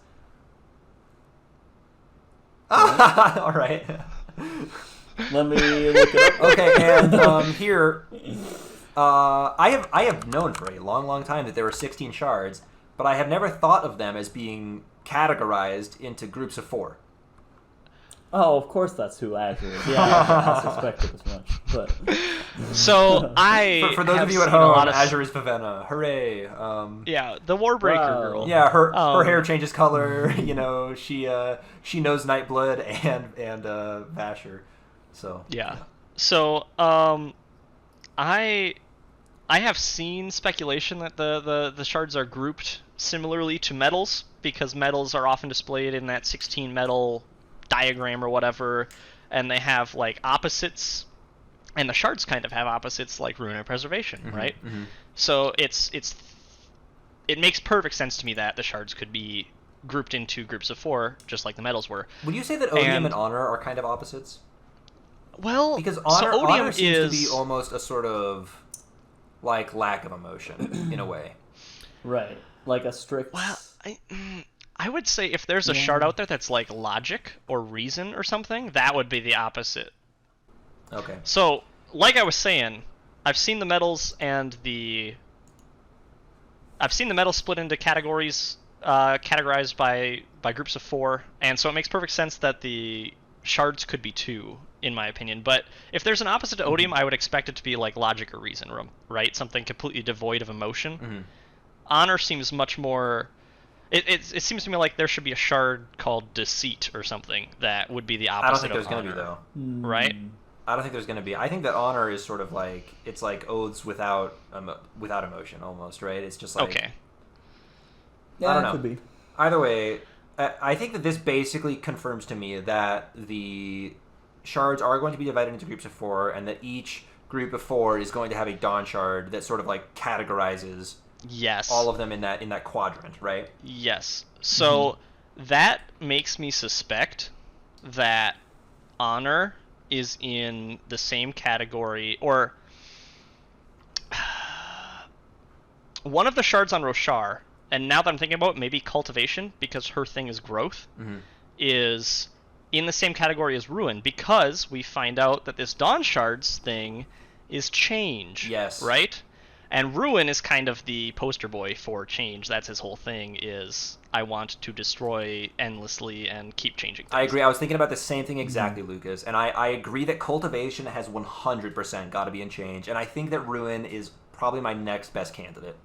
All right. Let me look it up. Okay, and here. I have known for a long time that there were 16 shards, but I have never thought of them as being categorized into groups of 4. Oh, of course that's who Azure is. Yeah, I suspected as much. But so for those of you at home, Azure is Vivenna. Hooray! Yeah, the Warbreaker girl. Yeah, her hair changes color. You know, she knows Nightblood and Vasher. So yeah. So I I have seen speculation that the shards are grouped similarly to metals, because metals are often displayed in that 16 metal diagram or whatever, and they have like opposites, and the shards kind of have opposites like ruin and preservation, right? Mm-hmm. So it makes perfect sense to me that the shards could be grouped into groups of 4, just like the metals were. Would you say that odium and honor are kind of opposites? Well, Because honor, so odium honor seems is to be almost a sort of like lack of emotion in a way. Right. Like a strict... Well, I would say if there's a shard out there that's like logic or reason or something, that would be the opposite. Okay. So, like I was saying, I've seen the metals split into categories, categorized by groups of 4, and so it makes perfect sense that the shards could be 2, in my opinion. But if there's an opposite to odium, I would expect it to be like logic or reason, right? Something completely devoid of emotion. Mm-hmm. Honor seems much more... It seems to me like there should be a shard called deceit or something that would be the opposite. I don't think of there's going honor, to be, though. right? I don't think there's going to be. I think that honor is sort of like, it's like oaths without emotion almost, right? It's just like... Okay. Yeah, I don't know. it could be. Either way, I think that this basically confirms to me that the shards are going to be divided into groups of 4, and that each group of 4 is going to have a Dawnshard that sort of like categorizes Yes. all of them in that quadrant, right? Yes. So that makes me suspect that honor is in the same category, or one of the shards on Roshar, and now that I'm thinking about it, maybe cultivation, because her thing is growth, is in the same category as ruin, because we find out that this Dawnshard's thing is change. Yes. Right? And Ruin is kind of the poster boy for change. That's his whole thing, is I want to destroy endlessly and keep changing things. I agree. I was thinking about the same thing exactly, Lucas. And I agree that cultivation has 100% got to be in change. And I think that Ruin is probably my next best candidate.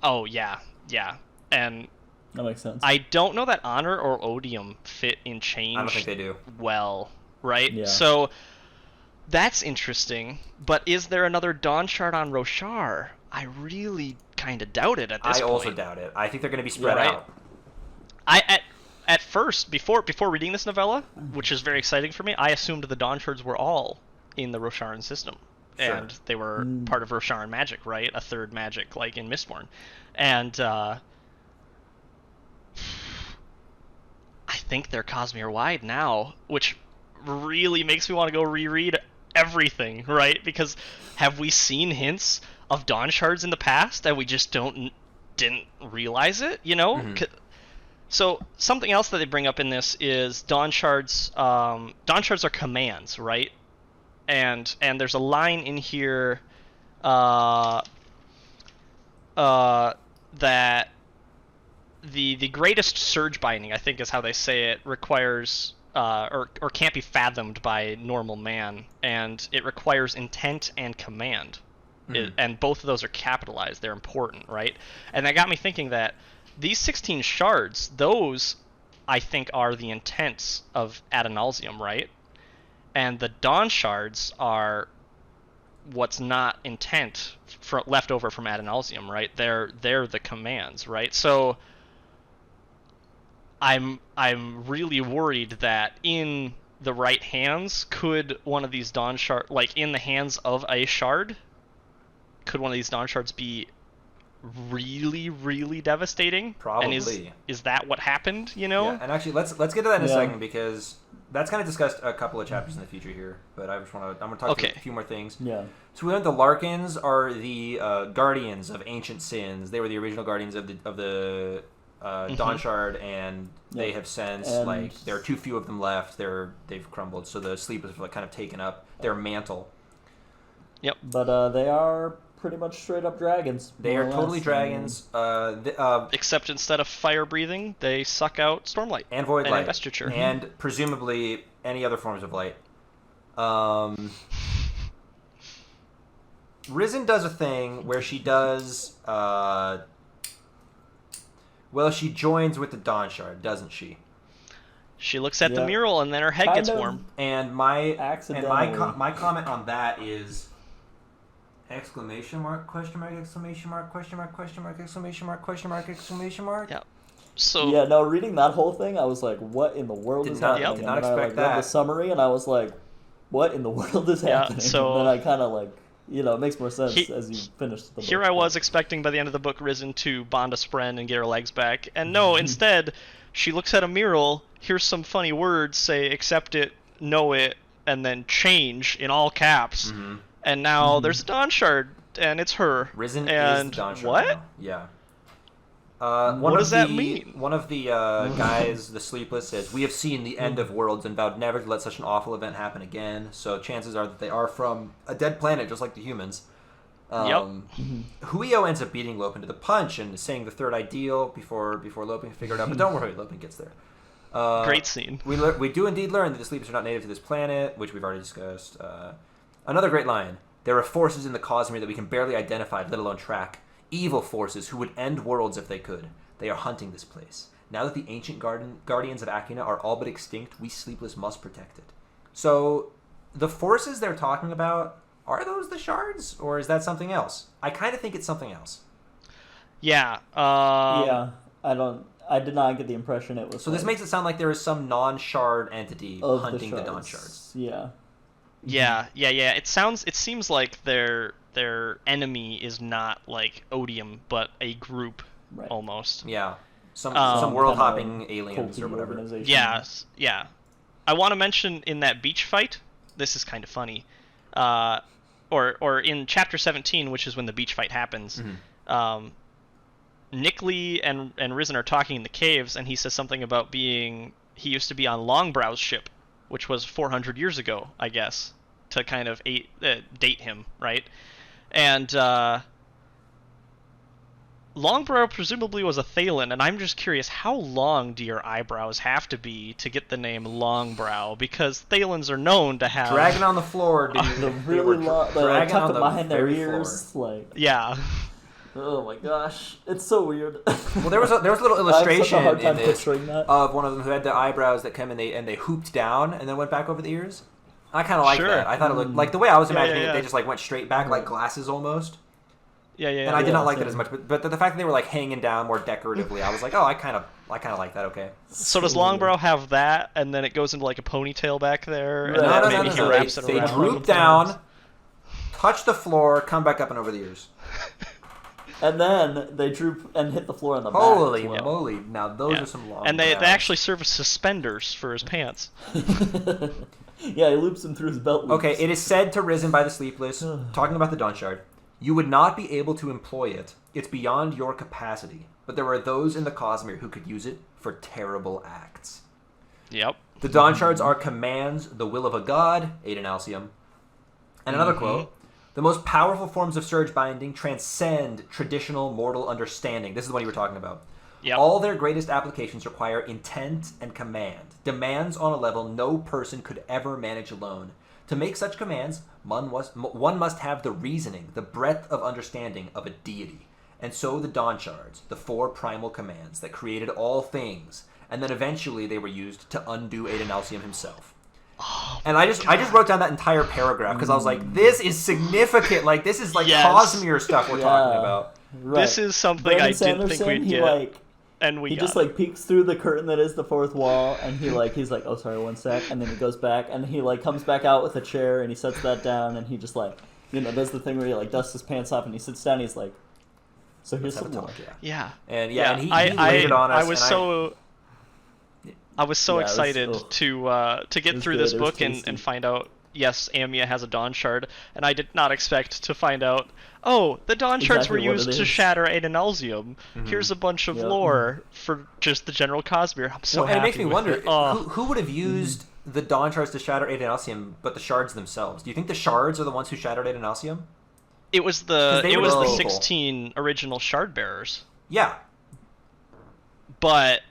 Oh, yeah. Yeah. And That makes sense. I don't know that honor or odium fit in change I don't think they do. well, right? Yeah. So that's interesting. But is there another Dawnshard on Roshar? I really kind of doubt it at this point. I also doubt it. I think they're going to be spread Right. out. At first, before reading this novella, which is very exciting for me, I assumed the Dawnshards were all in the Rosharan system. Sure. And they were part of Rosharan magic, right? A third magic, like in Mistborn. And I think they're Cosmere wide now, which really makes me want to go reread everything, right? Because have we seen hints of Dawnshards in the past that we just didn't realize it, you know? So something else that they bring up in this is Dawnshards. Dawnshards are commands, right? And there's a line in here that the greatest surge binding, I think is how they say it, requires or can't be fathomed by normal man, and it requires intent and command. And both of those are capitalized. They're important, right? And that got me thinking that these 16 shards, those I think are the intents of Ad Nauseam, right? And the Dawnshards are what's not intent left over from Ad Nauseam, right? They're the commands, right? So I'm really worried that in the right hands, could one of these Dawnshard, like in the hands of a shard, could one of these Dawnshards be really, really devastating? Probably. And is that what happened, you know? Yeah, and actually, let's get to that in a second, because that's kind of discussed a couple of chapters in the future here. But I'm going to talk about a few more things. Yeah. So we learned the Larkins are the guardians of ancient sins. They were the original guardians of the Dawnshard, and they have since there are too few of them left. They've crumbled. So the sleep has kind of taken up their mantle. Yep. But they are pretty much straight up dragons. They are totally dragons. Except instead of fire breathing, they suck out stormlight and void light, investiture, and presumably any other forms of light. Risen does a thing where she does. She joins with the Dawnshard, doesn't she? She looks at the mural and then her head gets warm. And my accidentally. my comment on that is, Exclamation mark, question mark, exclamation mark, question mark, question mark, exclamation mark, question mark, exclamation mark. Yeah. So Yeah, no, reading that whole thing, I was like, what in the world is happening? Did not and then expect I read that. the summary, and I was like, what in the world is happening? so- and then I kind of like, it makes more sense as you finish the book. here I was expecting by the end of the book Risen to bond a spren and get her legs back, and no, instead she looks at a mural, hears some funny words, say accept it, know it, and then change in all caps, and now there's a Dawnshard, and it's her. Risen and is the Dawnshard what? now. Yeah. What does that mean? One of the guys, the Sleepless, says, "We have seen the end of worlds and vowed never to let such an awful event happen again." So chances are that they are from a dead planet, just like the humans. Huio ends up beating Lopin to the punch and saying the third ideal before Lopin can figure it out. But don't worry, Lopin gets there. Great scene. We do indeed learn that the Sleepers are not native to this planet, which we've already discussed. Another great line. There are forces in the Cosmere that we can barely identify, let alone track. Evil forces who would end worlds if they could. They are hunting this place. Now that the ancient guardians of Akina are all but extinct, we Sleepless must protect it. So, the forces they're talking about, are those the shards? Or is that something else? I kind of think it's something else. Yeah. I did not get the impression it was. So this makes it sound like there is some non-shard entity of hunting the shards. Dawnshards. Yeah. It seems like their enemy is not like Odium, but a group almost. Yeah. Some world-hopping aliens culty or whatever. organization. Yeah. I want to mention in that beach fight, this is kind of funny, or in chapter 17, which is when the beach fight happens. Nickley and Risen are talking in the caves, and he says something about he used to be on Longbrow's ship, which was 400 years ago, I guess, to kind of date him, right? And Longbrow presumably was a Thalen, and I'm just curious, how long do your eyebrows have to be to get the name Longbrow? Because Thalens are known to have... Dragging on the floor, dude. The really long, like tucked behind their ears, floor. like. Yeah. Oh my gosh, it's so weird. Well, there was a little illustration I have such a hard time in this picturing that. of one of them who had the eyebrows that come and they hooped down and then went back over the ears. I kind of like that. I thought it looked like the way I was imagining it. They just like went straight back like glasses almost. Yeah. And I did not like that as much, but the fact that they were like hanging down more decoratively, I was like, oh, I kind of like that. Okay. So does Longbrow have that, and then it goes into like a ponytail back there, and Right. then maybe he wraps it They around? droop down, touch the floor, come back up and over the ears. And then they droop and hit the floor on the Holy back. moly! Now those are some long. And they brows. actually serve as suspenders for his pants. Yeah, he loops them through his belt loops. Okay, it is said to Risen by the Sleepless, talking about the Dawnshard, you would not be able to employ it. It's beyond your capacity. But there are those in the Cosmere who could use it for terrible acts. Yep. The Dawnshards are commands, the will of a god, Aiden Alcium. And another quote, the most powerful forms of surge binding transcend traditional mortal understanding. This is the one you were talking about. Yep. All their greatest applications require intent and command, demands on a level no person could ever manage alone. To make such commands, one must have the reasoning, the breadth of understanding of a deity. And so the Dawnshards, the four primal commands that created all things, and then eventually they were used to undo Aiden Alcium himself. And I just wrote down that entire paragraph because I was like, this is significant. Like, this is like Cosmere stuff we're talking about. Right. This is something Brandon I didn't think Sanderson, we'd get. He just like peeks through the curtain that is the fourth wall, and he's like, oh sorry, one sec, and then he goes back, and he like comes back out with a chair, and he sets that down, and he just like, does the thing where he like dusts his pants off, and he sits down, and he's like, so here's some more. Yeah. And he laid it on us. I was so excited was to get through this book and find out, yes, Amia has a Dawnshard, and I did not expect to find out, oh, the Dawnshards were used to shatter Aiden Alcium. Here's a bunch of lore for just the general Cosmere. I'm so happy. And it makes me with wonder, it. Oh. who would have used the Dawnshards to shatter Aiden Alcium, but the shards themselves? Do you think the shards are the ones who shattered Aiden Alcium? It was the people. 16 original shard bearers. Yeah. But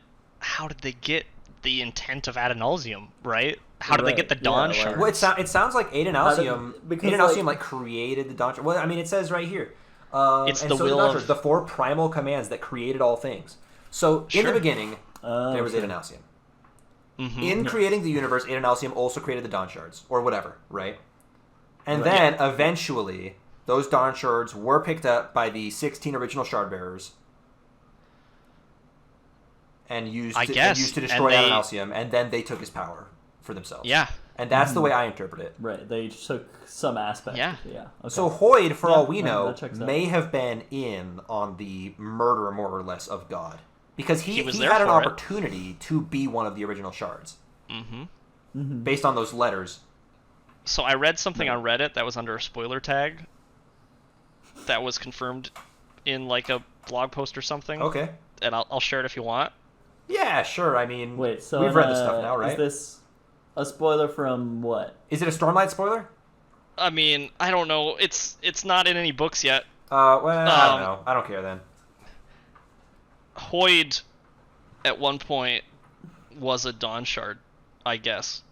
how did they get the intent of Adenalsium, right? How did they get the Dawnshard? Well, it sounds like Aiden Alcium. because, Aiden Alcium like created the Dawnshard. Well, I mean, it says right here. It's and the so will of the four primal commands that created all things. So in the beginning, there was Aiden Alcium. In creating the universe, Aiden Alcium also created the Dawnshards, or whatever, right? And then eventually, those Dawnshards were picked up by the 16 original Shardbearers and used to destroy Adonalsium, and then they took his power for themselves. Yeah. And that's the way I interpret it. Right, they took some aspect. Yeah. Yeah. Okay. So Hoyd, for all we that know, checks out. may have been in on the murder, more or less, of God. Because he was there had an for it. opportunity to be one of the original Shards. Mm-hmm. Based on those letters. So I read something on Reddit that was under a spoiler tag that was confirmed in like a blog post or something. Okay. And I'll share it if you want. Yeah, sure. I mean, wait, so we've read this stuff now, right? Is this a spoiler from what? Is it a Stormlight spoiler? I mean, I don't know. It's not in any books yet. Well, I don't know. I don't care then. Hoyd, at one point, was a Dawnshard, I guess.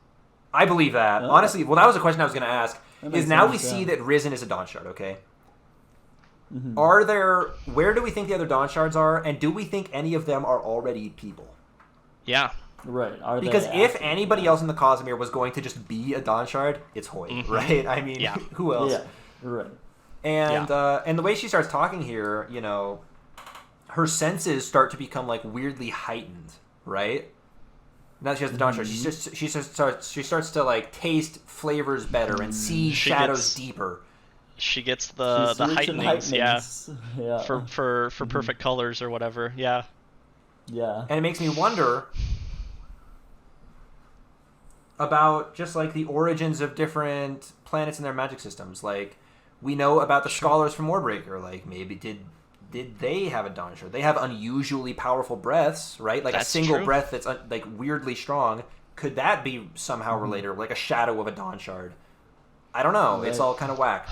I believe that. Oh. Honestly, well, that was a question I was going to ask. That Is makes now sense, we see yeah. that Risen is a Dawnshard, okay? Where do we think the other Dawnshards are, and do we think any of them are already people? Yeah. Right. Are Because they if actually- anybody else in the Cosmere was going to just be a Dawnshard, it's Hoyd, right? I mean, Yeah. who else? Yeah. Right. And the way she starts talking here, you know, her senses start to become like weirdly heightened, right? Now that she has the Dawnshard, she starts to like taste flavors better and see She shadows gets- deeper. She gets the She's reaching heightenings, yeah. Yeah. For perfect colors or whatever, yeah. Yeah. And it makes me wonder about just like the origins of different planets and their magic systems. Like, we know about the scholars from Warbreaker. Like, maybe did they have a Dawnshard? They have unusually powerful breaths, right? Like That's a single true. breath that's like weirdly strong. Could that be somehow related, like a shadow of a Dawnshard? I don't know. It's Right. all kind of whack.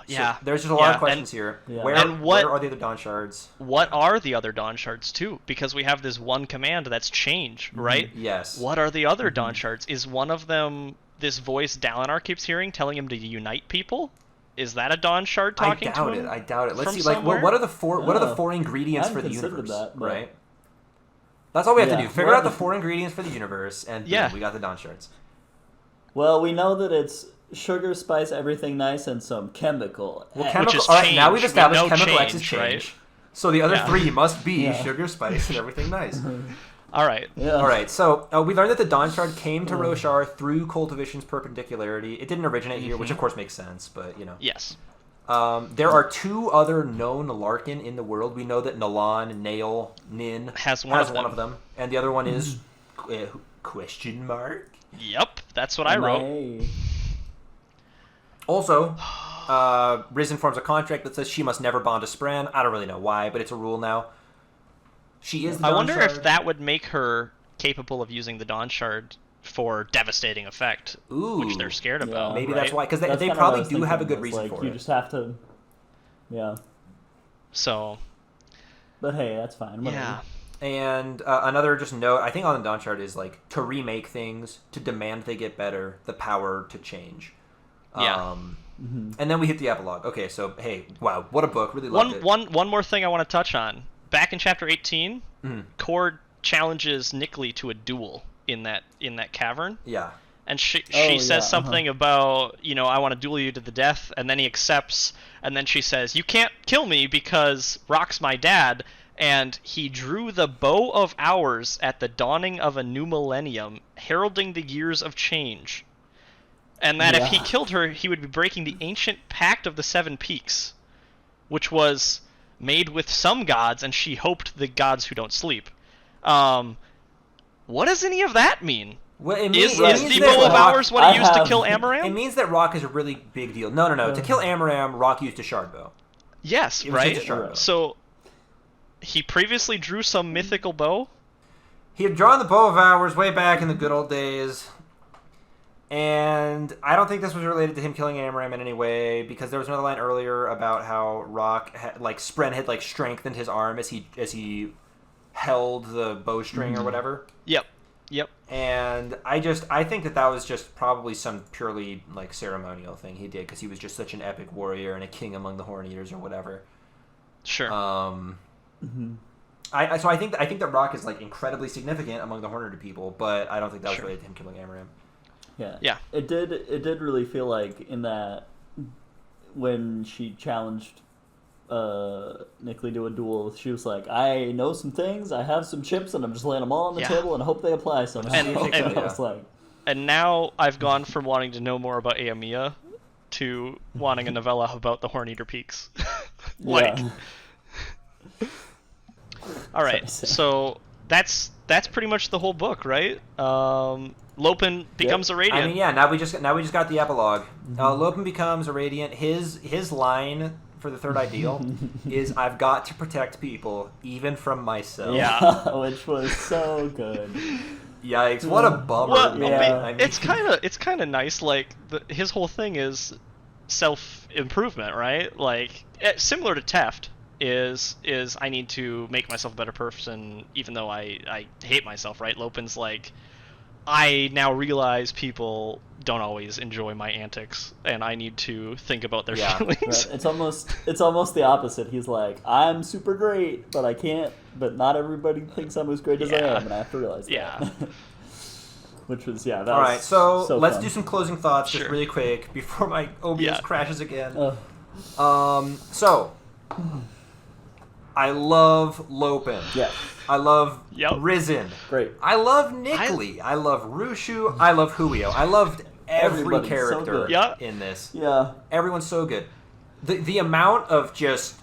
Yeah. So there's just a lot Yeah, of questions here. Yeah. Where, And what- where are the other Dawnshards? What are the other Dawnshards, too? Because we have this one command that's change, right? Yes. What are the other Dawnshards? Is one of them this voice Dalinar keeps hearing telling him to unite people? Is that a Dawnshard talking I doubt to him? it. I doubt it. Let's from see. Like, somewhere? what are the four? What are the Oh. four ingredients I for the hadn't considered universe? that, but- Right. That's all we have to Yeah. do. Figure out the four ingredients for the universe, and boom, Yeah. we got the Dawnshards. Well, we know that it's sugar, spice, everything nice, and some chemical. Well, X. chemical. is All right, now change. we've We established know chemical X is change, change. right? So the other Yeah. three must be Yeah. sugar, spice, and everything nice. All right. Yeah. All right, so we learned that the Dawnshard came to Roshar through Cultivation's perpendicularity. It didn't originate here, which of course makes sense, but you know. Yes. There are two other known Larkin in the world. We know that Nalan, Nail, Nin Has one of them, and the other one is question mark. Yep. That's what I wrote. Hey. Also, Risen forms a contract that says she must never bond to Spran. I don't really know why, but it's a rule now. She is the I wonder if Dawnshard. that would make her capable of using the Dawnshard for devastating effect, which they're scared Yeah. about. Maybe right? that's why, because That's they kinda probably what I do was have a thinking, good was reason like, for you it. just have to. Yeah. So, But hey, that's fine. Whatever. yeah. And another just note, I think on the Dawnshard is like to remake things, to demand they get better, the power to change. Yeah. And then we hit the epilogue. Okay, so hey, wow, what a book! Really loved it. One more thing I want to touch on. Back in chapter 18, Mm-hmm. Cord challenges Nickley to a duel in that cavern. Yeah. And she yeah, says something about, I want to duel you to the death, and then he accepts, and then she says, you can't kill me because Rock's my dad, and he drew the bow of hours at the dawning of a new millennium, heralding the years of change. And that if he Yeah. killed her, he would be breaking the ancient pact of the Seven Peaks, which was made with some gods, and she hoped the gods who don't sleep. What does any of that mean? Well, it Is means the that bow of Rock- hours what I he used to have- kill It Amaram? means that Rock is a really big deal. No. To kill Amaram, Rock used a shard bow. Yes, It was just a right? shard bow. So, he previously drew some mythical bow? He had drawn the bow of hours way back in the good old days. And I don't think this was related to him killing Amaram in any way, because there was another line earlier about how Rock, Spren had strengthened his arm as he held the bowstring or whatever. Yep. And I think that was just probably some purely ceremonial thing he did, because he was just such an epic warrior and a king among the Horn Eaters or whatever. Sure. I think that Rock is incredibly significant among the Horn Eater people, but I don't think that was Sure. related to him killing Amaram. Yeah. Yeah. It did really feel like in that when she challenged Nick Lee to a duel, she was like, I know some things, I have some chips, and I'm just laying them all on the table and hope they apply somehow. And I was like, and now I've gone from wanting to know more about Aomiya to wanting a novella about the Horneater Peaks. Like, all right, so that's pretty much the whole book, right? Lopin becomes a Radiant. I mean, yeah. Now we just got the epilogue. Lopin becomes a Radiant. His line for the third ideal is, "I've got to protect people, even from myself." Yeah, which was so good. Yikes! What a bummer. Well, Yeah. I mean, it's kind of nice. Like his whole thing is self-improvement, right? Like similar to Teft is I need to make myself a better person, even though I hate myself, right? Lopin's like, I now realize people don't always enjoy my antics, and I need to think about their feelings. Right. It's almost the opposite. He's like, I'm super great, but I can't. But not everybody thinks I'm as great as I am, and I have to realize that. Yeah. Which was that all right, so let's fun. do some closing thoughts just Sure. really quick before my OBS crashes again. So I love Lopin. Yeah. I love Yep. Risen. Great. I love Nick Lee. I love Rushu. I love Huio. I loved every Everybody's so character good. Yeah. in this. Yeah. Everyone's so good. The amount of just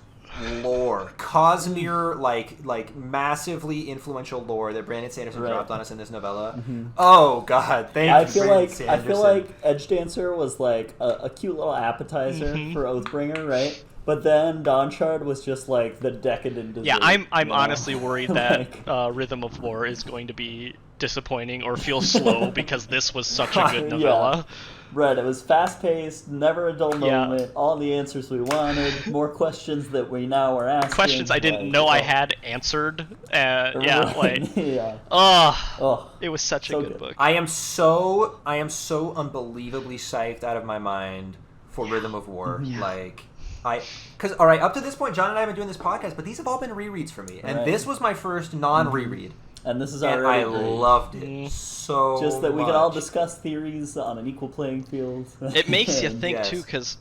lore, Cosmere, like massively influential lore that Brandon Sanderson dropped on us in this novella. Oh God, thank I you, feel Brandon like Sanderson. Edge Dancer was like a cute little appetizer for Oathbringer, right? But then Dawnshard was just like the decadent dessert. Yeah, I'm you know? honestly worried that Like- Rhythm of War is going to be disappointing or feel slow because this was such a good novella. Right, it was fast-paced, never a dull Yeah. moment, all the answers we wanted, more questions that we now are asking. Questions I didn't like, know I oh. had answered. Yeah, like, yeah. oh, it was such so a good good. book. I am so unbelievably psyched out of my mind for Rhythm of War. Like, because all right, up to this point, John and I have been doing this podcast, but these have all been rereads for me, and Right. this was my first non-reread, And this is and already I great. loved it so. Just that we can all much. discuss theories on an equal playing field. It makes you And- think Yes. too, because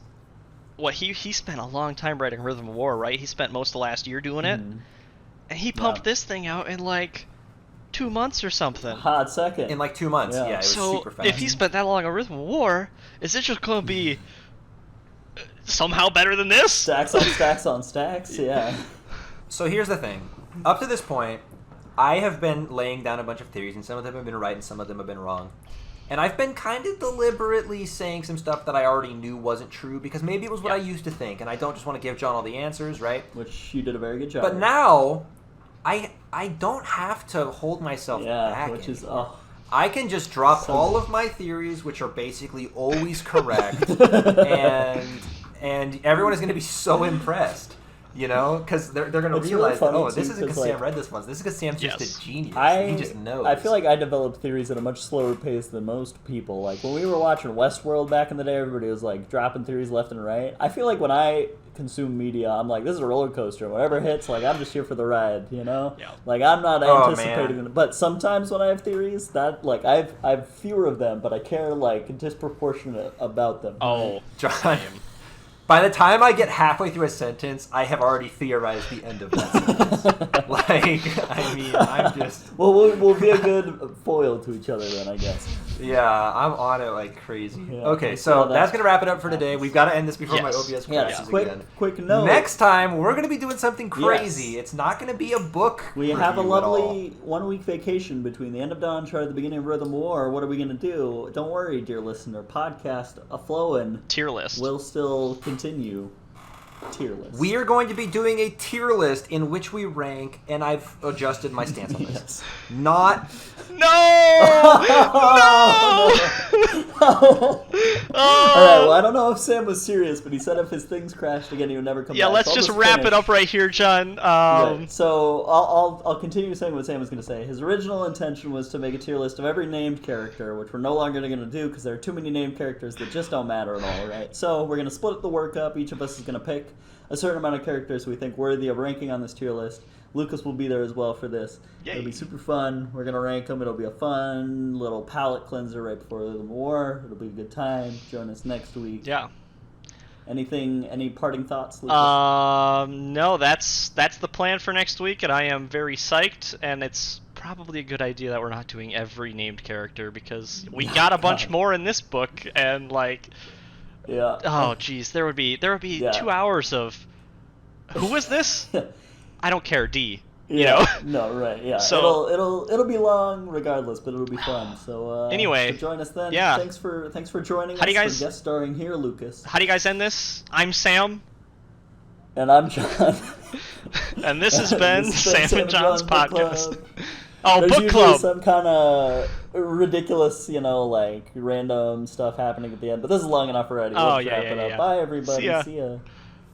he spent a long time writing Rhythm of War, right? He spent most of last year doing it, and he pumped this thing out in like 2 months or something. Hot second. in like 2 months. Yeah. Yeah, it was So super fast. if he spent that long on Rhythm of War, is it just going to be somehow better than this? Stacks on stacks on stacks, yeah. So here's the thing. Up to this point, I have been laying down a bunch of theories, and some of them have been right and some of them have been wrong. And I've been kind of deliberately saying some stuff that I already knew wasn't true, because maybe it was what I used to think, and I don't just want to give John all the answers, right? Which you did a very good job. But now, I don't have to hold myself back which is anymore. I can just drop So all good. of my theories, which are basically always correct, and everyone is going to be so impressed, you know, because they're going to It's realize, really funny, oh, this too, isn't because 'cause, Sam like- read this once. This is because Sam's just Yes. a genius. I He just knows. I feel like I developed theories at a much slower pace than most people. Like when we were watching Westworld back in the day, everybody was like dropping theories left and right. I feel like when I consume media, I'm like, this is a roller coaster. Whatever hits, like I'm just here for the ride, you know? Yeah. Like I'm not Oh, anticipating man. them. But sometimes when I have theories, that like I've fewer of them, but I care like disproportionate about them. Oh, John, by the time I get halfway through a sentence, I have already theorized the end of that sentence. Like, I mean, I'm just... Well, we'll be a good foil to each other then, I guess. Yeah, I'm on it like crazy. Yeah, Okay, let's so see how that's that going to wrap it up for today. We've got to end this before my Yes. OBS Yeah, crashes quick again. note. Next time, we're going to be doing something crazy. Yes. It's not going to be a book We have a review at all. lovely 1 week vacation between the end of Dawnshard and the beginning of Rhythm War. What are we going to do? Don't worry, dear listener. Podcast a-flowin' tier list. will still continue. Tier list. We are going to be doing a tier list in which we rank, and I've adjusted my stance on this. Yes. Not... No! Alright, well, I don't know if Sam was serious, but he said if his things crashed again, he would never come Yeah, back. let's So I'll just wrap finish. it up right here, John. Right. So I'll continue saying what Sam was going to say. His original intention was to make a tier list of every named character, which we're no longer going to do because there are too many named characters that just don't matter at all, right? So we're going to split the work up. Each of us is going to pick a certain amount of characters we think worthy of ranking on this tier list. Lucas will be there as well for this. Yay. It'll be super fun. We're going to rank them. It'll be a fun little palate cleanser right before the war. It'll be a good time. Join us next week. Yeah. Any parting thoughts, Lucas? No, that's the plan for next week, and I am very psyched. And it's probably a good idea that we're not doing every named character because we got a bunch more in this book, and like, yeah. Oh, geez, there would be 2 hours of who is this? I don't care, D. You know? No, right, yeah. So it'll be long regardless, but it'll be fun. So anyway, so join us then. Yeah. Thanks for joining us for guest starring here, Lucas. How do you guys end this? I'm Sam. And I'm John. And this has been Sam and John's podcast. There's Book usually club. some kind of ridiculous, like random stuff happening at the end, but this is long enough already. Let's wrap it up. Bye, everybody. See ya.